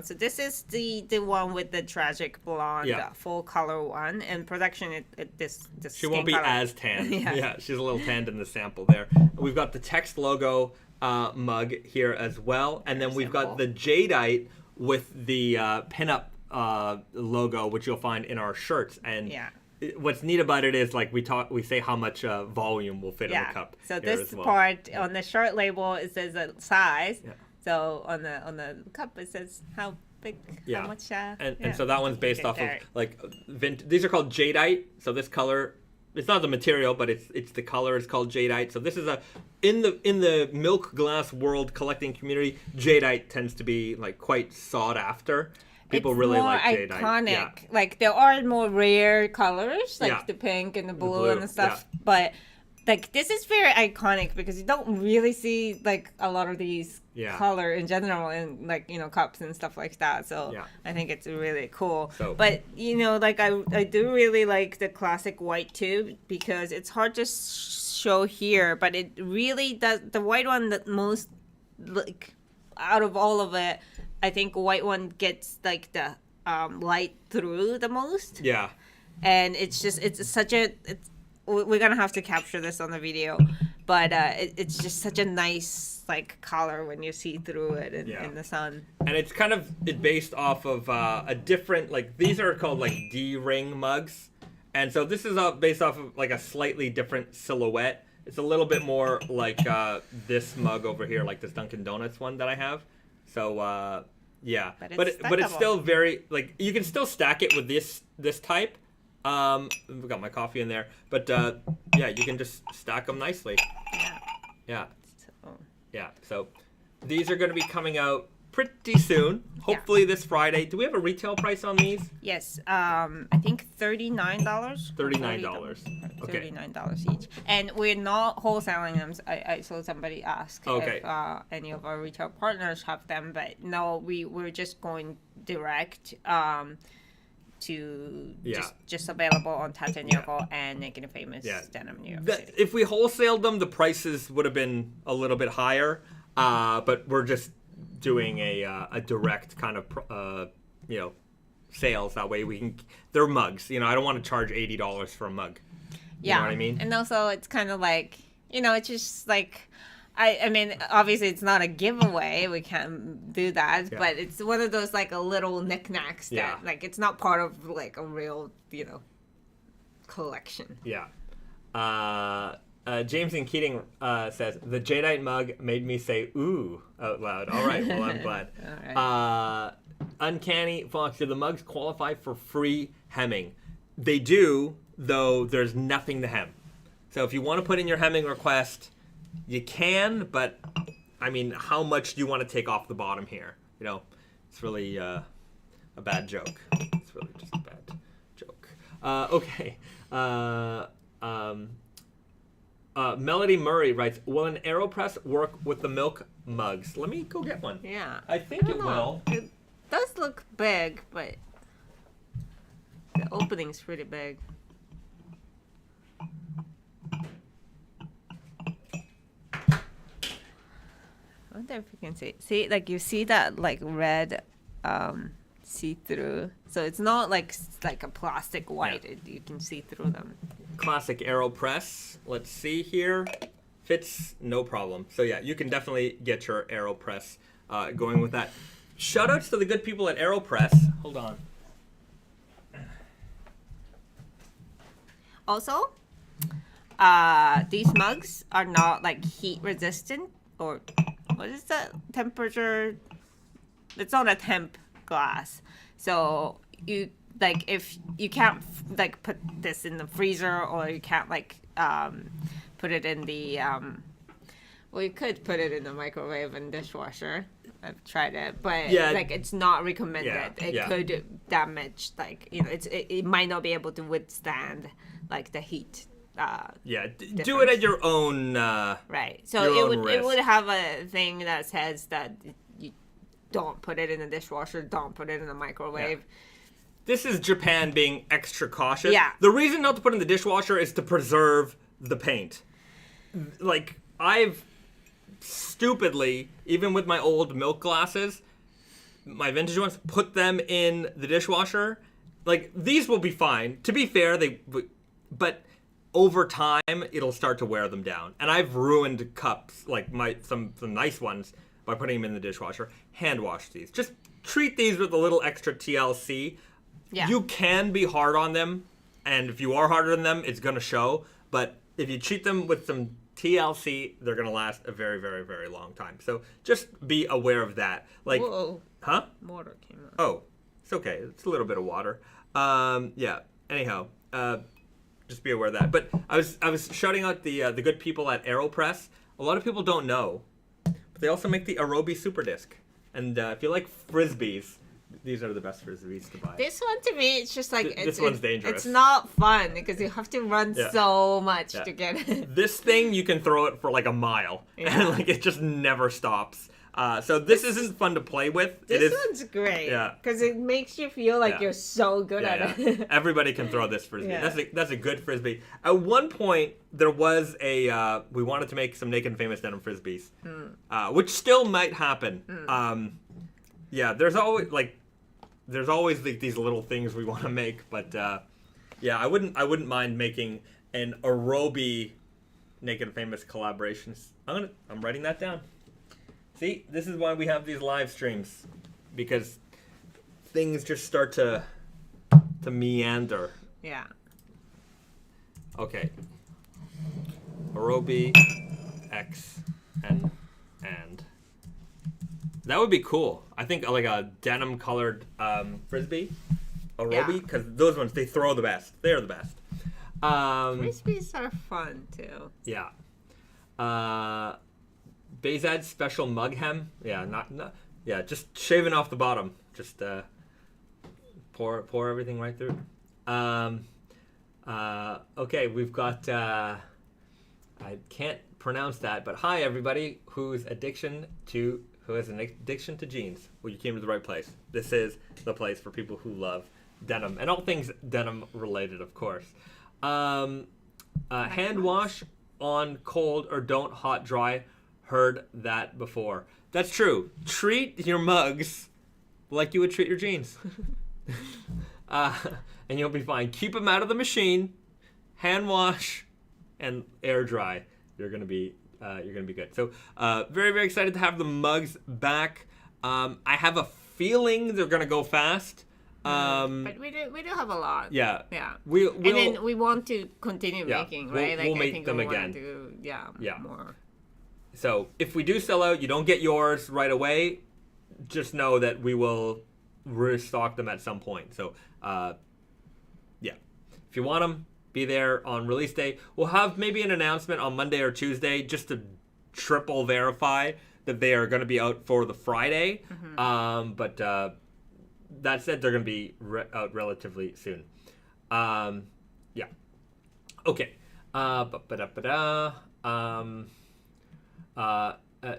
So this is the one with the tragic blonde full color one. In production, this she won't be color. As tan. Yeah, she's a little tanned in the sample there. We've got the text logo mug here as well, and then we've got the jadeite with the pinup logo, which you'll find in our shirts. And what's neat about it is like we say how much volume will fit in the cup. So this part on the shirt label, it says a size. Yeah. So on the cup it says how big, how much. And so that one's based off of like these are called jadeite. So this color, it's not the material, but it's the color is called jadeite. So this is in the milk glass world collecting community, jadeite tends to be like quite sought after. People really like jadeite. Iconic. Yeah. Like there are more rare colors, like the pink and the blue and the stuff. Yeah. But like this is very iconic because you don't really see like a lot of these color in general in like cups and stuff like that. So I think it's really cool. So, but like I do really like the classic white too because it's hard to show here, but it really does. The white one that most like out of all of it. I think white one gets like the light through the most. Yeah. And we're gonna have to capture this on the video, but it's just such a nice like color when you see through it in the sun. And it's kind of based off of a different, like these are called like D-ring mugs, and so this is based off of like a slightly different silhouette. It's a little bit more like this mug over here, like this Dunkin' Donuts one that I have. So but it's still very like you can still stack it with this type. We've got my coffee in there, but you can just stack them nicely. So these are going to be coming out pretty soon. Hopefully this Friday. Do we have a retail price on these? Yes. I think $39. $39. Okay. $39 each. And we're not wholesaling them. I saw somebody ask if any of our retail partners have them, but no, we're just going direct to just available on Tata and Yoko and Naked and Famous Denim New York City. If we wholesaled them, the prices would have been a little bit higher, but we're just doing a direct kind of sales. That way they're mugs. I don't want to charge $80 for a mug. You know what I mean? And also it's kind of like, it's just like, I mean, obviously it's not a giveaway. We can't do that, but it's one of those like a little knickknacks that like it's not part of like a real, collection. Yeah. James and Keating says, the Jadeite mug made me say ooh out loud. All right, well, I'm glad. All right. Uncanny Fox, do the mugs qualify for free hemming? They do, though there's nothing to hem. So if you want to put in your hemming request, you can, but I mean, how much do you want to take off the bottom here? It's really a bad joke. It's really just a bad joke. Okay. Melody Murray writes, will an AeroPress work with the milk mugs? Let me go get one. Yeah. I think it will. It does look big, but the opening's pretty big. I wonder if you can see, like you see that like red see-through. So it's not like a plastic white. Yeah. You can see through them. Classic AeroPress. Let's see here. Fits no problem. So yeah, you can definitely get your AeroPress going with that. Shoutouts to the good people at AeroPress. Hold on. Also, these mugs are not like heat resistant, or what is the temperature? It's not a temp glass. So you like if you can't like put this in the freezer, or you can't like put it in the well, you could put it in the microwave and dishwasher. I've tried it, but like it's not recommended. It could damage, like it might not be able to withstand like the heat. Do it at your own right. So it would have a thing that says that you don't put it in the dishwasher, don't put it in the microwave. Yeah. This is Japan being extra cautious. Yeah. The reason not to put it in the dishwasher is to preserve the paint. Like I've stupidly, even with my old milk glasses, my vintage ones, put them in the dishwasher. Like these will be fine. To be fair, but over time it'll start to wear them down. And I've ruined cups, like some nice ones, by putting them in the dishwasher. Hand wash these. Just treat these with a little extra TLC. Yeah. You can be hard on them, and if you are harder on them, it's gonna show. But if you treat them with some TLC, they're gonna last a very, very, very long time. So just be aware of that. Like, whoa. Huh? Water came out. Oh, it's okay. It's a little bit of water. Yeah. Anyhow, just be aware of that. But I was shouting out the good people at AeroPress. A lot of people don't know, but they also make the Arobi Super Disc. And if you like frisbees, these are the best frisbees to buy. This one to me, it's just like this one's dangerous. It's not fun because you have to run so much to get it. This thing you can throw it for like a mile, and like it just never stops. So this isn't fun to play with. This one's great. Because it makes you feel like you're so good at it. Everybody can throw this frisbee. Yeah. That's a good frisbee. At one point, there was we wanted to make some Naked Famous Denim frisbees, which still might happen. There's always these little things we want to make, but I wouldn't mind making an Arobi Naked Famous collaborations. I'm writing that down. See, this is why we have these live streams, because things just start to meander. Yeah. Okay. Arobi X and that would be cool. I think like a denim colored frisbee, Arobi, because those ones, they throw the best. They're the best. Frisbees are fun too. Yeah. Bezad's special mug hem. Yeah, just shaving off the bottom. Just pour everything right through. Okay, we've got I can't pronounce that, but hi everybody who has an addiction to jeans. Well, you came to the right place. This is the place for people who love denim and all things denim related, of course. Hand wash on cold or don't hot dry heard that before. That's true. Treat your mugs like you would treat your jeans. And you'll be fine. Keep them out of the machine, hand wash, and air dry. You're gonna be good. So very, very excited to have the mugs back. I have a feeling they're gonna go fast. But we do have a lot. Yeah. And then we want to continue making, right? We'll make them again. More. So if we do sell out, you don't get yours right away. Just know that we will restock them at some point. So, if you want them, be there on release day. We'll have maybe an announcement on Monday or Tuesday just to triple verify that they are going to be out for the Friday. But that said, they're going to be out relatively soon. Okay.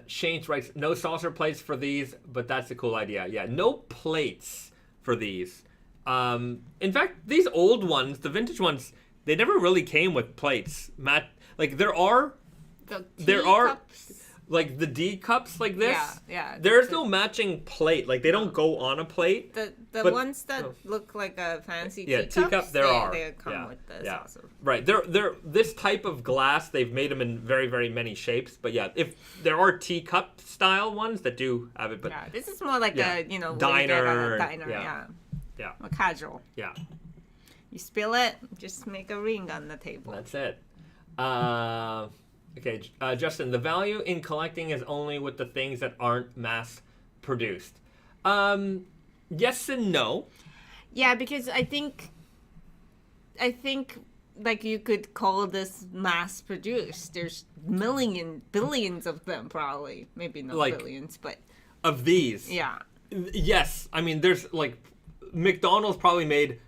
Shane writes, no saucer plates for these, but that's a cool idea. Yeah, no plates for these. In fact, these old ones, the vintage ones, they never really came with plates. There are cups. Like the D cups like this. Yeah. There's no matching plate. Like they don't go on a plate. The ones that look like a fancy teacups, teacup, they come with the saucer. Right. They're this type of glass. They've made them in very, very many shapes. But yeah, if there are teacup style ones that do have it, but this is more like a diner. Yeah. More casual. Yeah. You spill it, just make a ring on the table. That's it. Okay, Justin, the value in collecting is only with the things that aren't mass produced. Yes and no. Yeah, because I think like you could call this mass produced. There's billions of them probably. Maybe not billions, but of these. Yeah. Yes, I mean there's like McDonald's probably made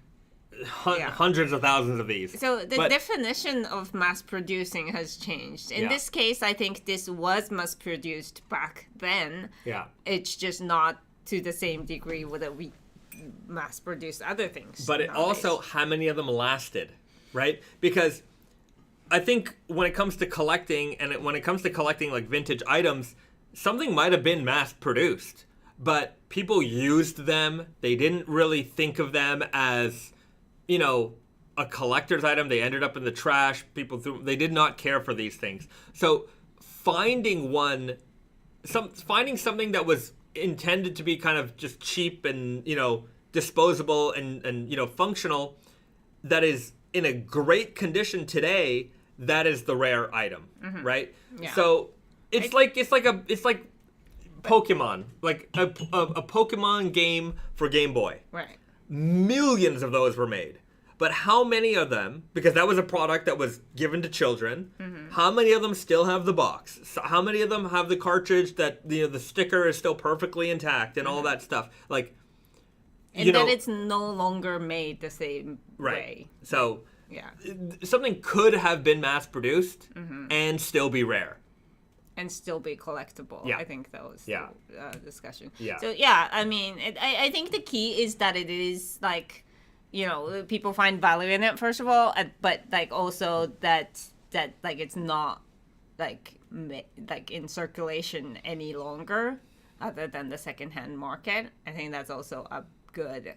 hundreds of thousands of these. So the definition of mass producing has changed. In this case, I think this was mass produced back then. Yeah. It's just not to the same degree that we mass produce other things. But it also, how many of them lasted, right? Because I think when it comes to collecting, when it comes to collecting like vintage items, something might have been mass produced, but people used them. They didn't really think of them as a collector's item. They ended up in the trash. They did not care for these things. So finding something that was intended to be kind of just cheap and, disposable and functional, that is in a great condition today, that is the rare item, right? Yeah. So it's like Pokemon, like a Pokemon game for Game Boy. Right. Millions of those were made. But how many of them, because that was a product that was given to children, how many of them still have the box? So how many of them have the cartridge that the sticker is still perfectly intact and all that stuff? Like, that it's no longer made the same way. So something could have been mass produced and still be rare. And still be collectible. Yeah. I think that was the discussion. Yeah. So, I mean, I think the key is that it is, like, people find value in it, first of all, but, like, also that like, it's not, like in circulation any longer, other than the secondhand market. I think that's also a good,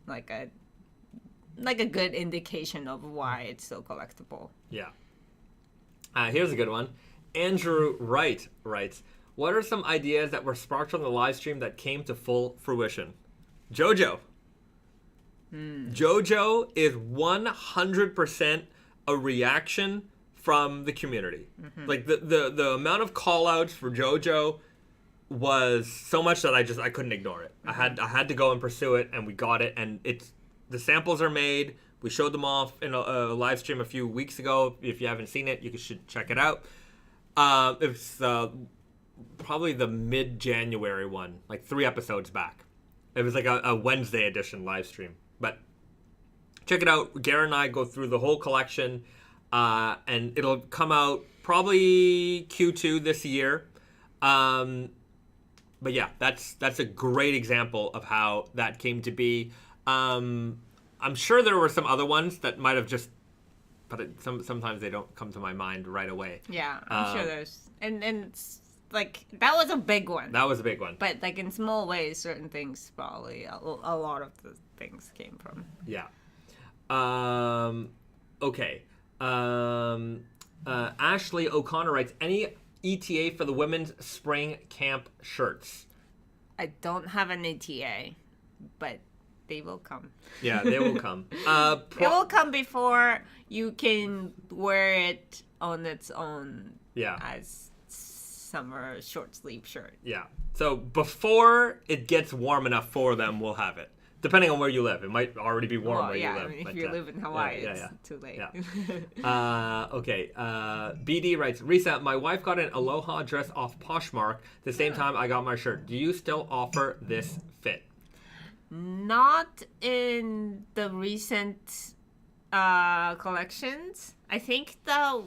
like a good indication of why it's so collectible. Yeah. Here's a good one. Andrew Wright writes, what are some ideas that were sparked from the live stream that came to full fruition? JoJo. JoJo is 100% a reaction from the community. Like the amount of call outs for JoJo was so much that I couldn't ignore it. I had to go and pursue it, and we got it, and the samples are made. We showed them off in a live stream a few weeks ago. If you haven't seen it, you should check it out. It's probably the mid-January one, like 3 episodes back. It was like a Wednesday edition live stream. But check it out. Garrett and I go through the whole collection, and it'll come out probably Q2 this year. But yeah, that's a great example of how that came to be. I'm sure there were some other ones that might have just but sometimes they don't come to my mind right away. Yeah, I'm sure there's, and it's like that was a big one. That was a big one. But like in small ways, certain things probably a lot of the things came from. Yeah. Okay. Ashley O'Connor writes, any ETA for the women's spring camp shirts? I don't have an ETA, but they will come. Yeah, they will come. They will come before you can wear it on its own. Yeah. As summer short sleeve shirt. Yeah. So before it gets warm enough for them, we'll have it. Depending on where you live. It might already be warm where you live. I mean, if you live in Hawaii, it's too late. Yeah. Okay. BD writes, Risa, my wife got an Aloha dress off Poshmark the same time I got my shirt. Do you still offer this fit? Not in the recent collections. I think I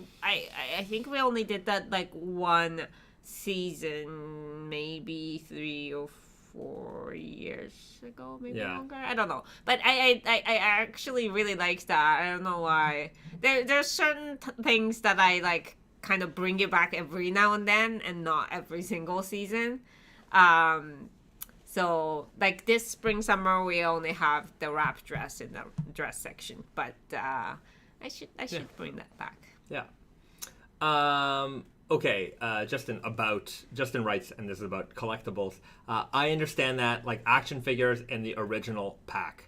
think we only did that like one season, maybe 3 or 4 years ago, maybe longer. I don't know, but I actually really like that. I don't know why. There's certain things that I like, kind of bring it back every now and then, and not every single season. So like this spring summer, we only have the wrap dress in the dress section, but I should bring that back. Yeah. Okay, Justin writes, and this is about collectibles. I understand that, like, action figures in the original pack.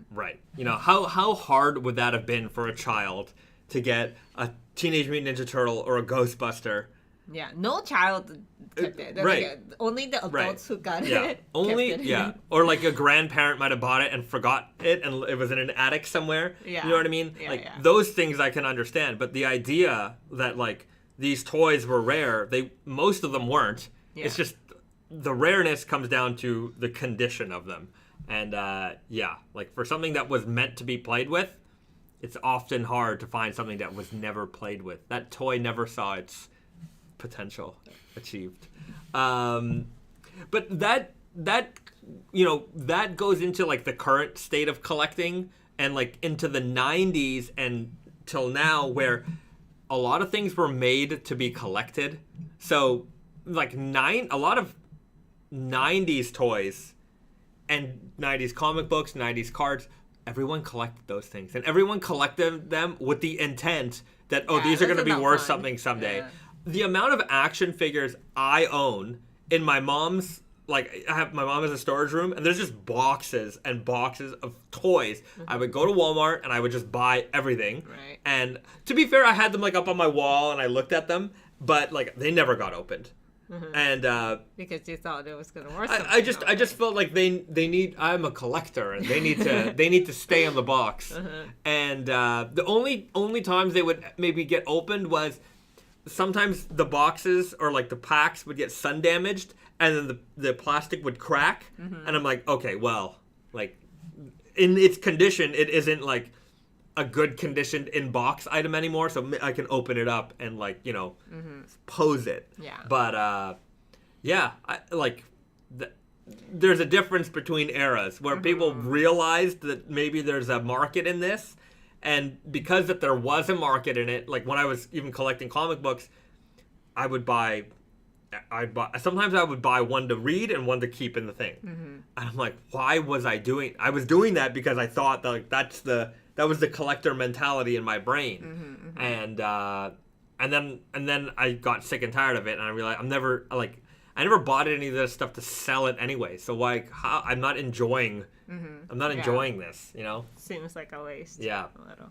Right. You know, how hard would that have been for a child to get a Teenage Mutant Ninja Turtle or a Ghostbuster? Yeah, no child kept it. Right. Like, only the adults who got it. Only, kept it. yeah. Or like a grandparent might have bought it and forgot it, and it was in an attic somewhere. Yeah. You know what I mean? Yeah, those things I can understand, but the idea that, like, these toys were rare, most of them weren't. Yeah. It's just the rareness comes down to the condition of them. And like for something that was meant to be played with, it's often hard to find something that was never played with. That toy never saw its potential achieved. But that goes into like the current state of collecting, and like into the 90s and till now, where a lot of things were made to be collected. So like a lot of 90s toys and 90s comic books, 90s cards, everyone collected those things, and everyone collected them with the intent that these are going to be worth something someday. Yeah. The amount of action figures I own in my mom's, like, my mom has a storage room, and there's just boxes and boxes of toys. Mm-hmm. I would go to Walmart and I would just buy everything. Right. And to be fair, I had them like up on my wall and I looked at them, but like they never got opened. Mm-hmm. And because you thought it was going to work. I just felt like they need. I'm a collector, and they need to stay in the box. Mm-hmm. And the only times they would maybe get opened was sometimes the boxes or like the packs would get sun damaged, and then the plastic would crack. Mm-hmm. And I'm like, okay, well, like in its condition, it isn't like a good conditioned in-box item anymore, so I can open it up and, like, you know, pose it. Yeah. But there's a difference between eras where people realized that maybe there's a market in this, and because that there was a market in it, like when I was even collecting comic books, sometimes I would buy one to read and one to keep in the thing. Mm-hmm. And I'm like, why was I doing that because I thought that, like, that was the collector mentality in my brain. Mm-hmm, mm-hmm. And then I got sick and tired of it, and I realized I never bought any of this stuff to sell it anyway. So like, I'm not enjoying this, you know? Seems like a waste. Yeah. A little.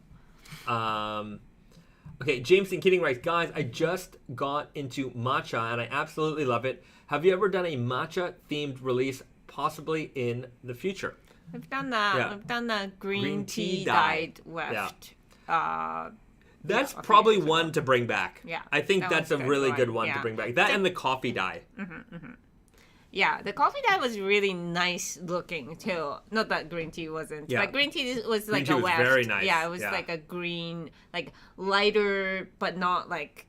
Okay, Jameson Keating writes, guys, I just got into matcha and I absolutely love it. Have you ever done a matcha themed release, possibly in the future? I've done that. Yeah. I've done the green tea dyed weft. Yeah. That's probably one to bring back. Yeah. I think that's a really good one to bring back. That and the coffee dye. Mm-hmm, mm-hmm. Yeah, the coffee dye was really nice looking too. Not that green tea wasn't. Yeah. But green tea was like green tea a weft. Was very nice. Yeah, it was like a green, like lighter but not like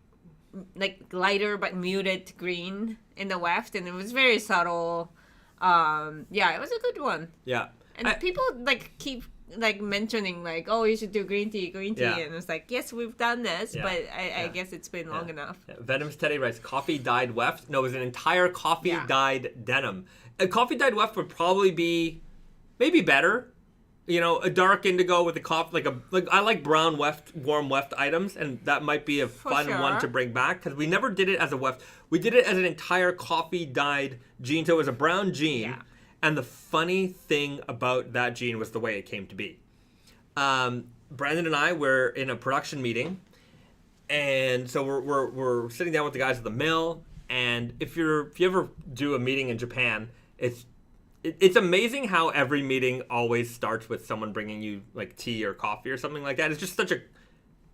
lighter but muted green in the weft, and it was very subtle. Yeah, it was a good one. Yeah. And people like keep like mentioning like, oh, you should do green tea, Yeah. and it's like, yes, we've done this, Yeah. but I Yeah. guess it's been long enough. Yeah. Venom's Teddy writes, coffee dyed weft. No, it was an entire coffee dyed denim. A coffee dyed weft would probably be maybe better. You know, a dark indigo with a coffee, like I like brown weft, warm weft items, and that might be a fun one to bring back because we never did it as a weft. We did it as an entire coffee dyed jean. So it was a brown jean. Yeah. And the funny thing about that jean was the way it came to be. Brandon and I were in a production meeting, and so we're sitting down with the guys at the mill. And if you ever do a meeting in Japan, it's amazing how every meeting always starts with someone bringing you like tea or coffee or something like that. It's just such a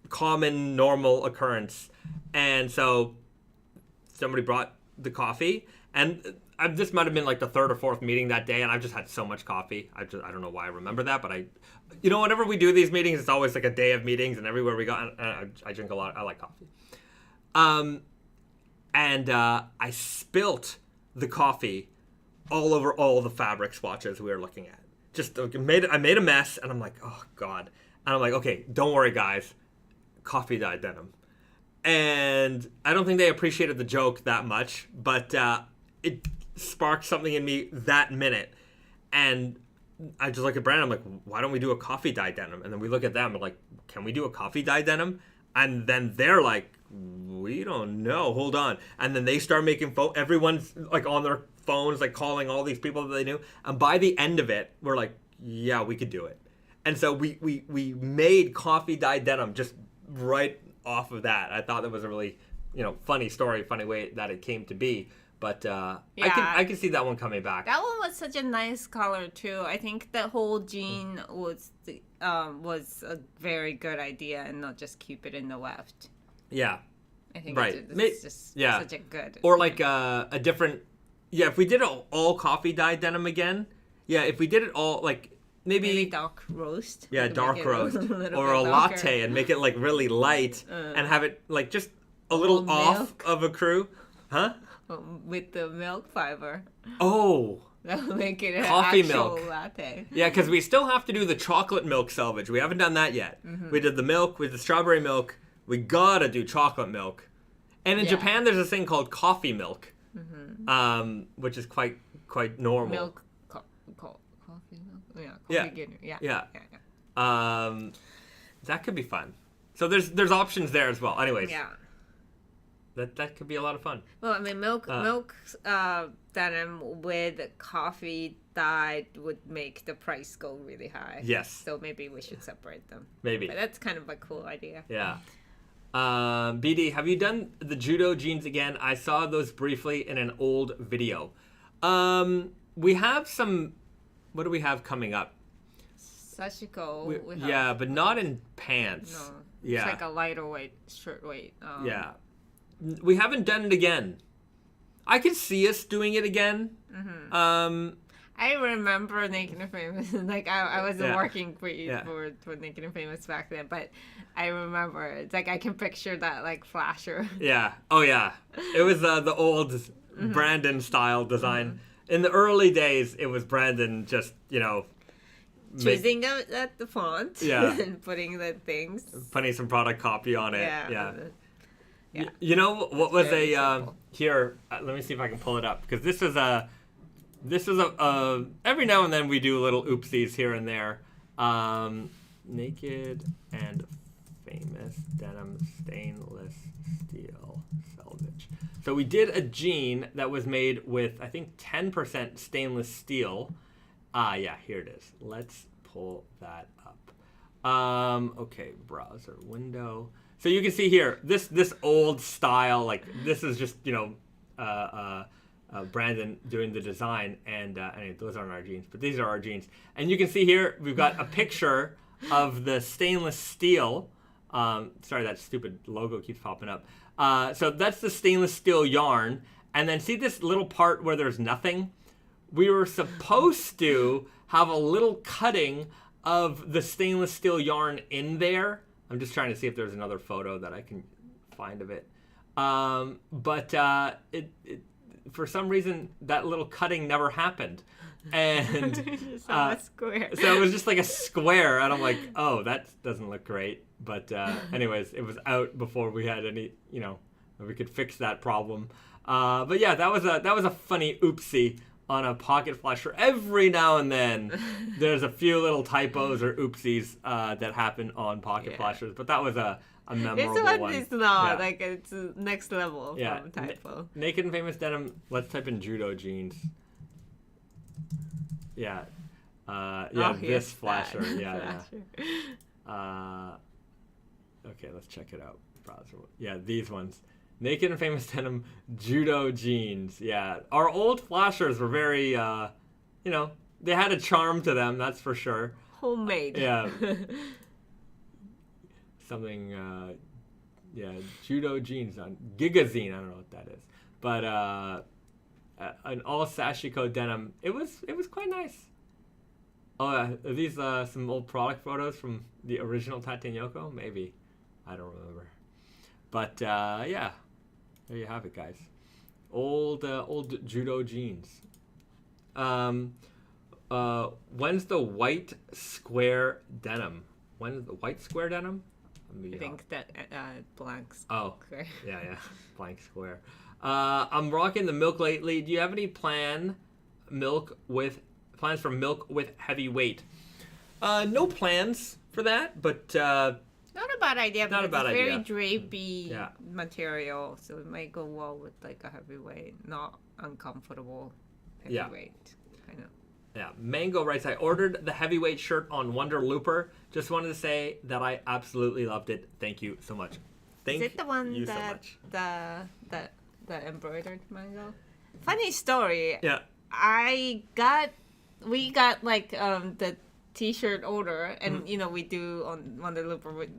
common, normal occurrence. And so somebody brought the coffee, and this might have been like the third or fourth meeting that day, and I've just had so much coffee. I don't know why I remember that, but whenever we do these meetings, it's always like a day of meetings, and everywhere we go, I drink a lot. I like coffee. And I spilt the coffee all over all the fabric swatches we were looking at. I made a mess, and I'm like, oh God. And I'm like, okay, don't worry, guys. Coffee dyed denim. And I don't think they appreciated the joke that much, but it sparked something in me that minute. And I just look at Brandon, I'm like, why don't we do a coffee dye denim? And then we look at them, and like, can we do a coffee dye denim? And then they're like, we don't know, hold on. And then they start making everyone's like on their phones, like calling all these people that they knew. And by the end of it, we're like, yeah, we could do it. And so we made coffee dye denim just right off of that. I thought that was a really, funny story, funny way that it came to be. But I can see that one coming back. That one was such a nice color too. I think the whole jean was a very good idea, and not just keep it in the weft. Yeah, I think right. it's just such a good. Or like a different. Yeah, if we did it all coffee dyed denim again. Yeah, if we did it all like maybe dark roast. Yeah, dark roast or a latte, and make it like really light and have it like just a little off of a crew, huh? With the milk fiber. Oh. That'll make it an coffee actual milk latte. Yeah, because we still have to do the chocolate milk selvage. We haven't done that yet. Mm-hmm. We did the milk with the strawberry milk. We gotta do chocolate milk. And in Japan, there's this thing called coffee milk, which is quite normal. Milk, coffee milk. Yeah, coffee that could be fun. So there's options there as well. Anyways. Yeah. That could be a lot of fun. Well, I mean, milk denim with coffee dyed would make the price go really high. Yes. So maybe we should separate them. Maybe. But that's kind of a cool idea. Yeah. BD, have you done the Judo jeans again? I saw those briefly in an old video. We have some. What do we have coming up? Sashiko. Yeah, but not in pants. No. Yeah. It's like a lighter weight shirt weight. Yeah. We haven't done it again. I could see us doing it again. Mm-hmm. I remember Naked and Famous. Like I wasn't working for Naked and Famous back then, but I remember it's like I can picture that like flasher. Yeah. Oh yeah. It was the old Brandon style design. Mm-hmm. In the early days, it was Brandon just choosing at the font. Yeah. And putting the things. Putting some product copy on it. Yeah. Yeah. You know what was here? Let me see if I can pull it up because this is a every now and then we do little oopsies here and there. Naked and Famous Denim Stainless Steel Selvedge. So we did a jean that was made with I think 10% stainless steel. Yeah, here it is. Let's pull that up. Okay, browser window. So you can see here, this old style, like this is just, Brandon doing the design, and those aren't our jeans, but these are our jeans. And you can see here, we've got a picture of the stainless steel. Sorry, that stupid logo keeps popping up. So that's the stainless steel yarn. And then see this little part where there's nothing? We were supposed to have a little cutting of the stainless steel yarn in there. I'm just trying to see if there's another photo that I can find of it. But it for some reason, that little cutting never happened. And You saw a square. so it was just like a square, and I'm like, oh, that doesn't look great. But anyways, it was out before we had any, we could fix that problem. But yeah, that was a funny oopsie on a pocket flasher. Every now and then, there's a few little typos or oopsies that happen on pocket flashers. But that was a memorable This one. is not like it's next level from typo. Naked and Famous Denim. Let's type in Judo jeans. Yeah. This flasher. Yeah. Okay, let's check it out. Browser. Yeah, these ones. Naked and Famous Denim Judo jeans. Yeah. Our old flashers were very, they had a charm to them, that's for sure. Homemade. Yeah. Something, Judo jeans on Gigazine. I don't know what that is. But an all sashiko denim. It was quite nice. Oh, are these some old product photos from the original Tate and Yoko? Maybe. I don't remember. But yeah, there you have it, guys. Old Judo jeans. When's the white square denim? When's the white square denim? I think that blank square. Oh, yeah, blank square. I'm rocking the milk lately. Do you have any plans for milk with heavy weight? No plans for that, but not a bad idea. Not a bad idea. idea. Very drapey material, so it might go well with like a heavyweight, not uncomfortable heavyweight. Kind of. Yeah, Mango writes, I ordered the heavyweight shirt on Wonder Looper. Just wanted to say that I absolutely loved it. Thank you so much. Is it the one that the embroidered mango? Funny story. Yeah. We got like the T-shirt order, and we do on Wonder Looper we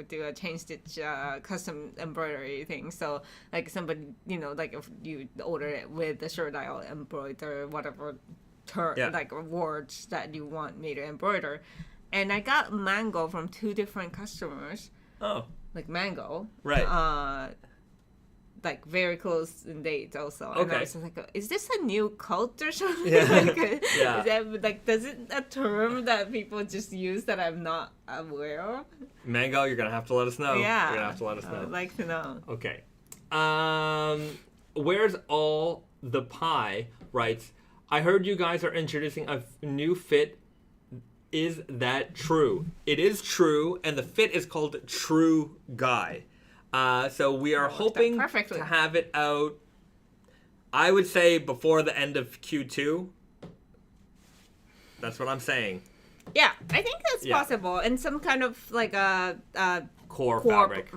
do a chain stitch custom embroidery thing. So like somebody like if you order it with the shirt, I'll embroider whatever words that you want me to embroider. And I got mango from 2 different customers. Oh. Like mango. Right. Like very close in date also. Okay. And I was like, is this a new cult or something? Yeah. Yeah. Is that like, does it a term that people just use that I'm not aware of? Mango, you're gonna have to let us know. Yeah. You're gonna have to let us know. I'd like to know. Okay. Where's all the pie? Writes, I heard you guys are introducing a new fit. Is that true? It is true, and the fit is called True Guy. So we are hoping to have it out, I would say, before the end of Q2. That's what I'm saying. Yeah, I think that's possible. And some kind of like a core fabric.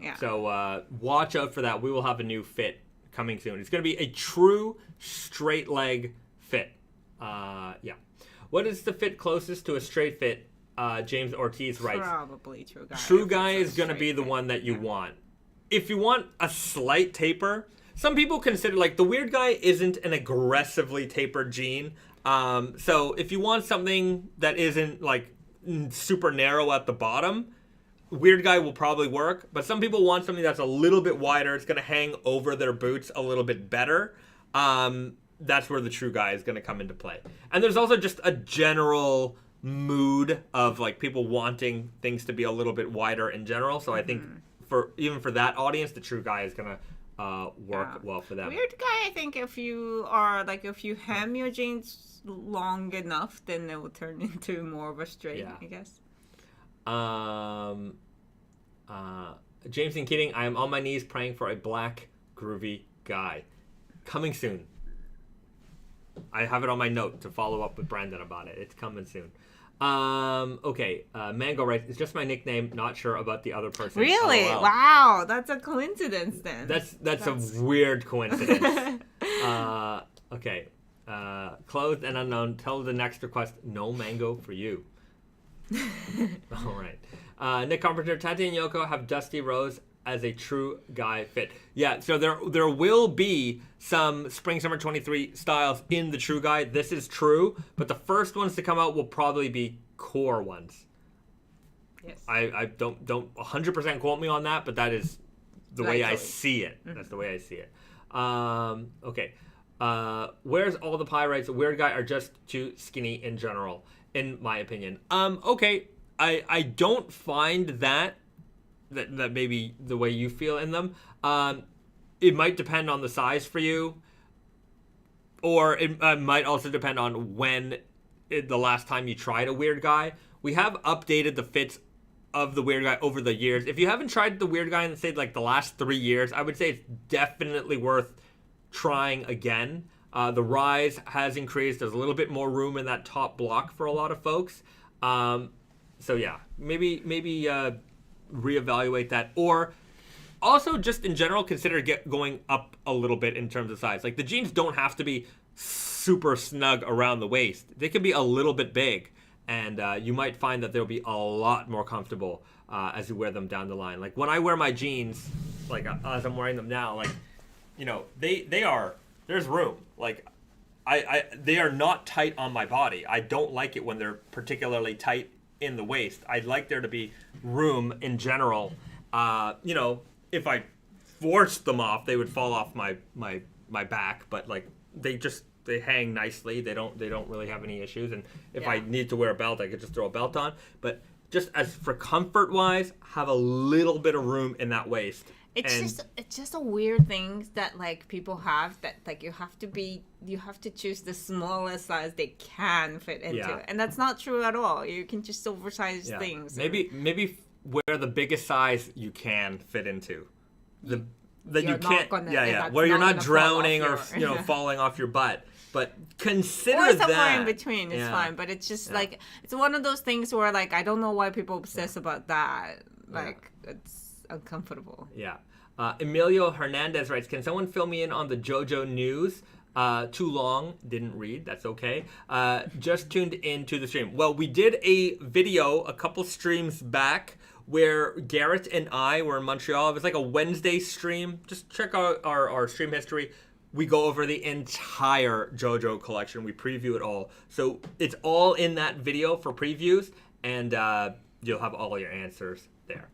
Yeah. So watch out for that. We will have a new fit coming soon. It's going to be a true straight leg fit. Yeah. What is the fit closest to a straight fit? James Ortiz writes, probably True Guy. True Guy is going to be the one that you want. If you want a slight taper, some people consider, like, the Weird Guy isn't an aggressively tapered jean. So if you want something that isn't, like, super narrow at the bottom, Weird Guy will probably work. But some people want something that's a little bit wider. It's going to hang over their boots a little bit better. That's where the True Guy is going to come into play. And there's also just a general mood of like people wanting things to be a little bit wider in general. So I think for that audience, the True Guy is gonna work well for them. Weird Guy, I think if you hem your jeans long enough, then it will turn into more of a straight, I guess. James and Keating, I am on my knees praying for a black groovy guy. Coming soon. I have it on my note to follow up with Brandon about it. It's coming soon. Okay. Mango writes, it's just my nickname. Not sure about the other person. Really? LOL. Wow. That's a coincidence then. That's a weird coincidence. Okay. Clothed and unknown. Tell the next request. No mango for you. All right. Nick Carpenter, Tate and Yoko have Dusty Rose as a True Guy fit. Yeah, so there will be some Spring Summer 23 styles in the True Guy. This is true, but the first ones to come out will probably be core ones. Yes. I don't 100% quote me on that, but that is the way I see it. That's the way I see it. Okay. Where's all the pyrites? Weird guy are just too skinny in general, in my opinion. Okay, I don't find that maybe the way you feel in them. It might depend on the size for you, or it might also depend on the last time you tried a weird guy. We have updated the fits of the weird guy over the years. If you haven't tried the weird guy in, say, like the last 3 years, I would say it's definitely worth trying again. The rise has increased. There's a little bit more room in that top block for a lot of folks. So yeah, maybe reevaluate that, or also just in general consider going up a little bit in terms of size. Like the jeans don't have to be super snug around the waist. They can be a little bit big, and you might find that they'll be a lot more comfortable as you wear them down the line. Like when I wear my jeans, like as I'm wearing them now, like, you know, there's room. Like they are not tight on my body. I don't like it when they're particularly tight in the waist. I'd like there to be room in general. You know, if I forced them off, they would fall off my back, but like they hang nicely. They don't really have any issues. And if I need to wear a belt, I could just throw a belt on. But just as for comfort wise, have a little bit of room in that waist. It's just a weird thing that like people have, that like you have to choose the smallest size they can fit into, and that's not true at all. You can just oversize things. Maybe wear the biggest size you can fit into. That you can't, where you're not drowning or falling off your butt. But consider or somewhere that in between is fine. But it's just like it's one of those things where like I don't know why people obsess about that. Like it's uncomfortable. Yeah. Emilio Hernandez writes, can someone fill me in on the JoJo news? Too long, didn't read, that's okay. Just tuned into the stream. Well, we did a video a couple streams back where Garrett and I were in Montreal. It was like a Wednesday stream. Just check out our stream history. We go over the entire JoJo collection. We preview it all. So it's all in that video for previews, and you'll have all your answers there.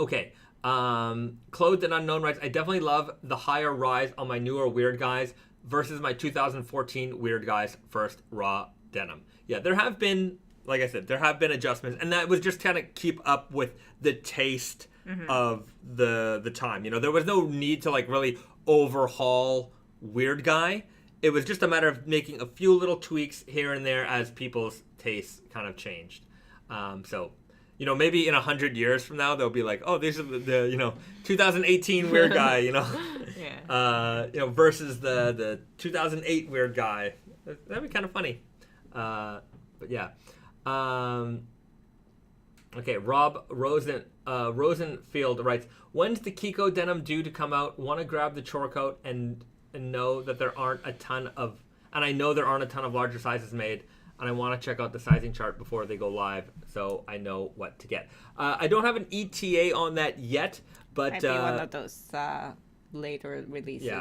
Okay. Clothed and Unknown writes, I definitely love the higher rise on my newer Weird Guys versus my 2014 Weird Guys first raw denim. Yeah, there have been, like I said, there have been adjustments, and that was just kind of keep up with the taste of the time. You know, there was no need to like really overhaul Weird Guy. It was just a matter of making a few little tweaks here and there as people's tastes kind of changed. So, you know, maybe in 100 years from now, they'll be like, oh, these are the 2018 Weird Guy, you know, versus the 2008 Weird Guy. That'd be kind of funny. But yeah. Okay, Rob Rosenfield writes, when's the Kiko denim due to come out? Want to grab the chore coat and know that there aren't a ton of, and I know there aren't a ton of larger sizes made. And I want to check out the sizing chart before they go live, so I know what to get. I don't have an ETA on that yet, but might be one of those later releases.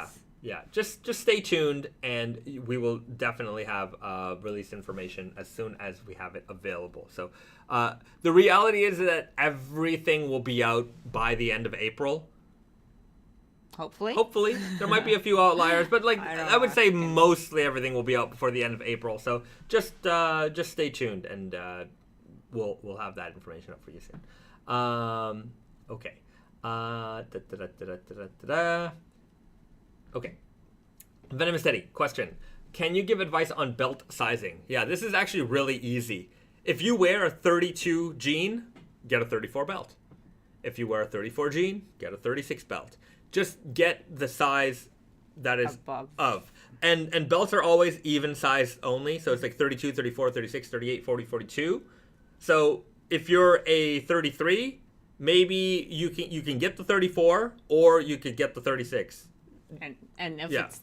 Yeah. Just stay tuned, and we will definitely have release information as soon as we have it available. So the reality is that everything will be out by the end of April. Hopefully. There might be a few outliers, but like I would say mostly everything will be out before the end of April. So just stay tuned, and we'll have that information up for you soon. Okay. Okay. Venomous Teddy, question. Can you give advice on belt sizing? Yeah, this is actually really easy. If you wear a 32 jean, get a 34 belt. If you wear a 34 jean, get a 36 belt. Just get the size that is of. And belts are always even size only. So it's like 32, 34, 36, 38, 40, 42. So if you're a 33, maybe you can get the 34, or you could get the 36. And if it's,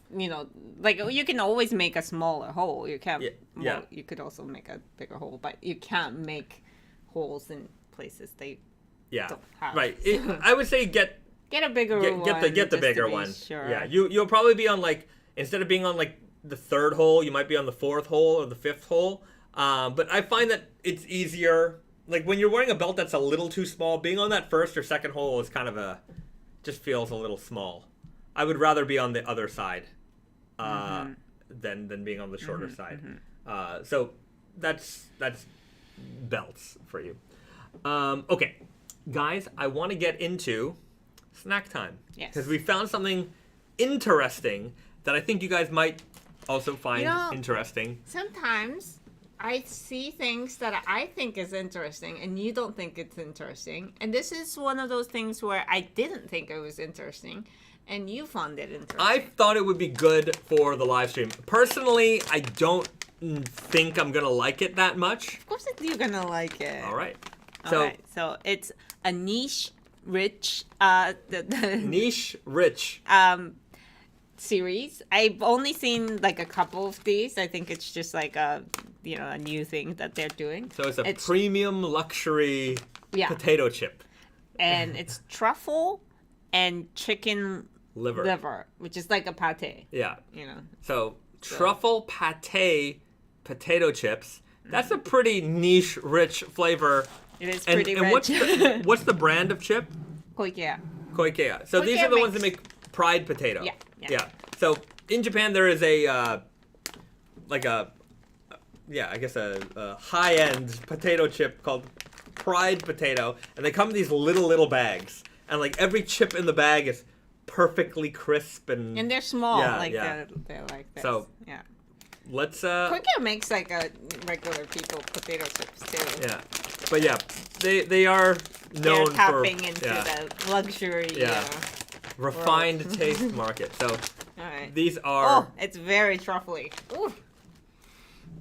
like you can always make a smaller hole. You can't. Well, you could also make a bigger hole, but you can't make holes in places they don't have. Right. I would say get a bigger one. Get the bigger one. Sure. Yeah. You'll probably be on like, instead of being on like the third hole, you might be on the fourth hole or the fifth hole. But I find that it's easier. Like when you're wearing a belt that's a little too small, being on that first or second hole is kind of just feels a little small. I would rather be on the other side than being on the shorter side. So that's belts for you. Okay, guys, I want to get into snack time. Yes. Because we found something interesting that I think you guys might also find interesting. Sometimes I see things that I think is interesting and you don't think it's interesting. And this is one of those things where I didn't think it was interesting and you found it interesting. I thought it would be good for the live stream. Personally, I don't think I'm going to like it that much. Of course you're going to like it. All right. So it's a niche rich niche rich series. I've only seen like a couple of these. I think it's just like a new thing that they're doing. So it's a premium luxury potato chip. And it's truffle and chicken liver, which is like a pate. Yeah. So truffle pate potato chips. That's a pretty niche rich flavor. It is pretty rich. What's the brand of chip? Koikea. So these are the ones that make Pride potato. Yeah. So in Japan there is a high-end potato chip called Pride potato, and they come in these little bags, and like every chip in the bag is perfectly crisp and they're small. They're like this. So let's Koikea makes like a regular people potato chips too. Yeah. But yeah, they are known They're tapping into the luxury refined taste market. So these are... Oh, it's very truffly. Ooh.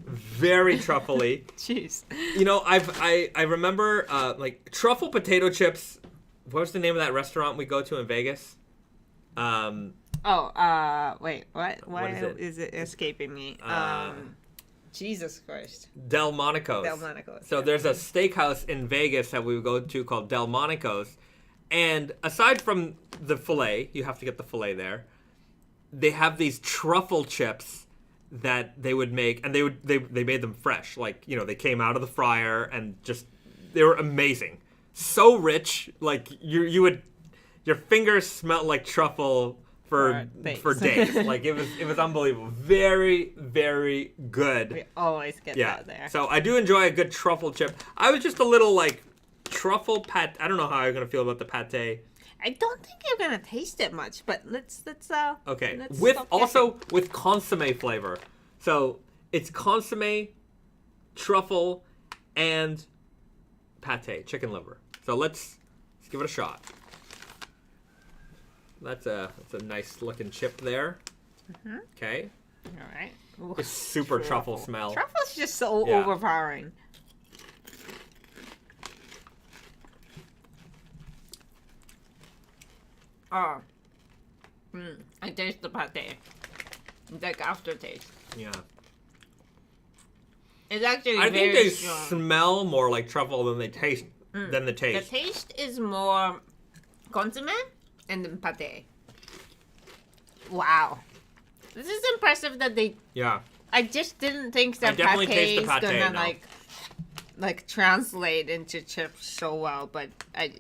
Very truffly. Jeez. I remember like truffle potato chips. What was the name of that restaurant we go to in Vegas? Wait, what? Why is it escaping me? Jesus Christ. Delmonico's. So there's a steakhouse in Vegas that we would go to called Delmonico's. And aside from the filet, you have to get the filet there, they have these truffle chips that they would make, and they made them fresh. Like, they came out of the fryer and just, they were amazing. So rich, like your fingers smelled like truffle for days. Like it was unbelievable. Very, very good. We always get that there. So I do enjoy a good truffle chip. I was just a little like truffle pate. I don't know how I'm gonna feel about the pate. I don't think you're gonna taste it much, but let's okay. Let's with consomme flavor. So it's consomme, truffle, and pate, chicken liver. So let's give it a shot. That's a nice looking chip there. Okay. All right. Ooh, it's super truffle smell. Truffle's just so overpowering. Oh. I taste the pate. It's like aftertaste. Yeah. It's actually I very think they strong. smell more like truffle than they taste. Than the taste. The taste is more consomme and then pate. Wow. This is impressive that they... Yeah. I just didn't think that pate is gonna like translate into chips so well, but I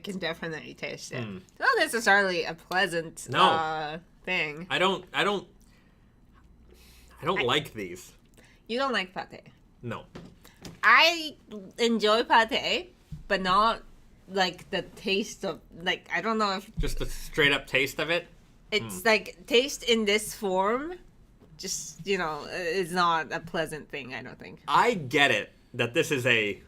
can definitely taste it. It's not necessarily a pleasant thing. I don't like these. You don't like pate? No. I enjoy pate, but not like the taste of, like, I don't know if... Just the straight up taste of it? It's like taste in this form, just, is not a pleasant thing, I don't think. I get it that this is a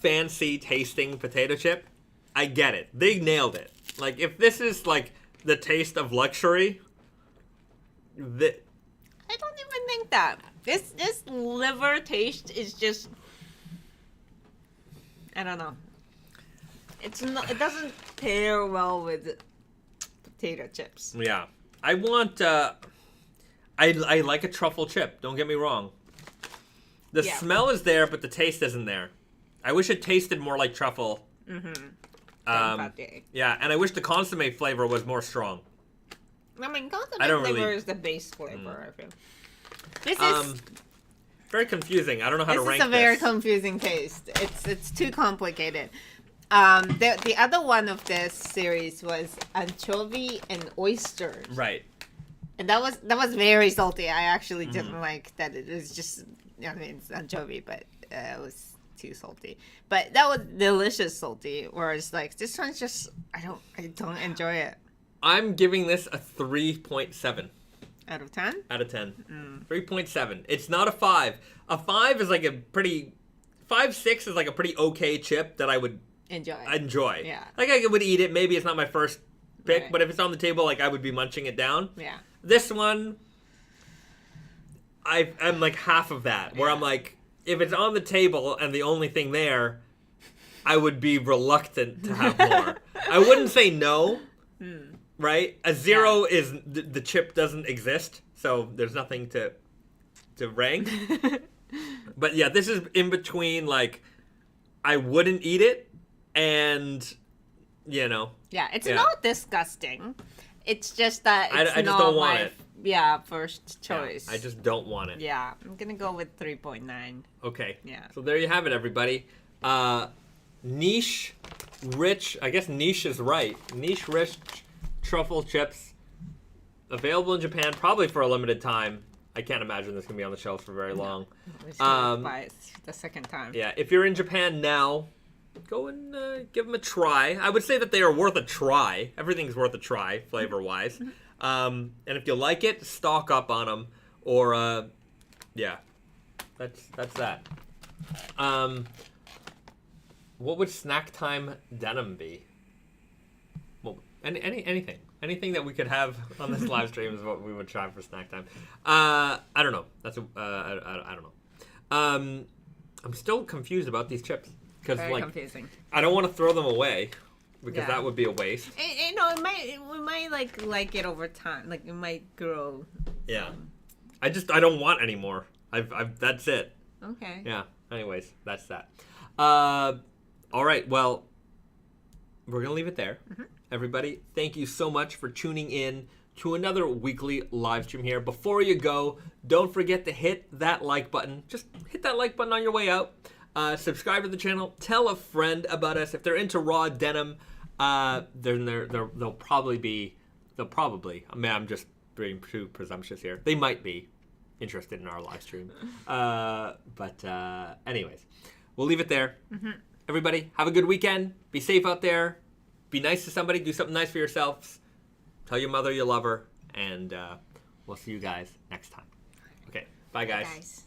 fancy tasting potato chip. I get it. They nailed it. Like, if this is like the taste of luxury, I don't even think that. This liver taste is just, I don't know. It's not. It doesn't pair well with potato chips. Yeah, I want. I like a truffle chip. Don't get me wrong. The smell is there, but the taste isn't there. I wish it tasted more like truffle. Yeah, and I wish the consomme flavor was more strong. I mean, consomme flavor is the base flavor. I feel. This is very confusing. I don't know how to rank this. This is a very confusing taste. It's too complicated. The other one of this series was anchovy and oysters. Right. And that was very salty. I actually didn't like that. It was just, I mean, it's anchovy, but it was too salty. But that was delicious salty. Whereas like this one's just, I don't enjoy it. I'm giving this a 3.7 Out of 10? out of 10. 3.7. It's not a 5. A 5 is like a pretty 5.6 is like a pretty okay chip that I would enjoy. Yeah. Like I would eat it. Maybe it's not my first pick, Right. but if it's on the table, like I would be munching it down. Yeah. This one, I'm like half of that, where I'm like, if it's on the table and the only thing there, I would be reluctant to have more. I wouldn't say no, right? A 0 is the chip doesn't exist, so there's nothing to rank. But yeah, this is in between, like, I wouldn't eat it, and, you know. Yeah, it's not disgusting. It's just that it's I just not don't want my, it. First choice. Yeah, I just don't want it. Yeah, I'm going to go with 3.9. Okay. Yeah. So there you have it, everybody. Niche, rich, I guess niche is right. Niche, rich truffle chips. Available in Japan, probably for a limited time. I can't imagine this can be on the shelves for very long. We should buy it the second time. Yeah, if you're in Japan now, go and give them a try. I would say that they are worth a try. Everything's worth a try, flavor-wise. And if you like it, stock up on them. Or, yeah, that's that. What would snack time denim be? Well, anything. Anything that we could have on this live stream is what we would try for snack time. I don't know. I don't know. I'm still confused about these chips. Very confusing. I don't want to throw them away because that would be a waste. We might like it over time. Like it might grow. Yeah. I don't want any more. That's it. Okay. Yeah. Anyways, that's that. All right. Well, we're gonna leave it there. Everybody, thank you so much for tuning in to another weekly live stream here. Before you go, don't forget to hit that like button. Just hit that like button on your way out. Subscribe to the channel. Tell a friend about us. If they're into raw denim, then they'll probably. I mean, I'm just being too presumptuous here. They might be interested in our live stream. But anyways, we'll leave it there. Everybody, have a good weekend. Be safe out there. Be nice to somebody. Do something nice for yourselves. Tell your mother you love her. And we'll see you guys next time. Okay. Bye, guys. Bye, guys.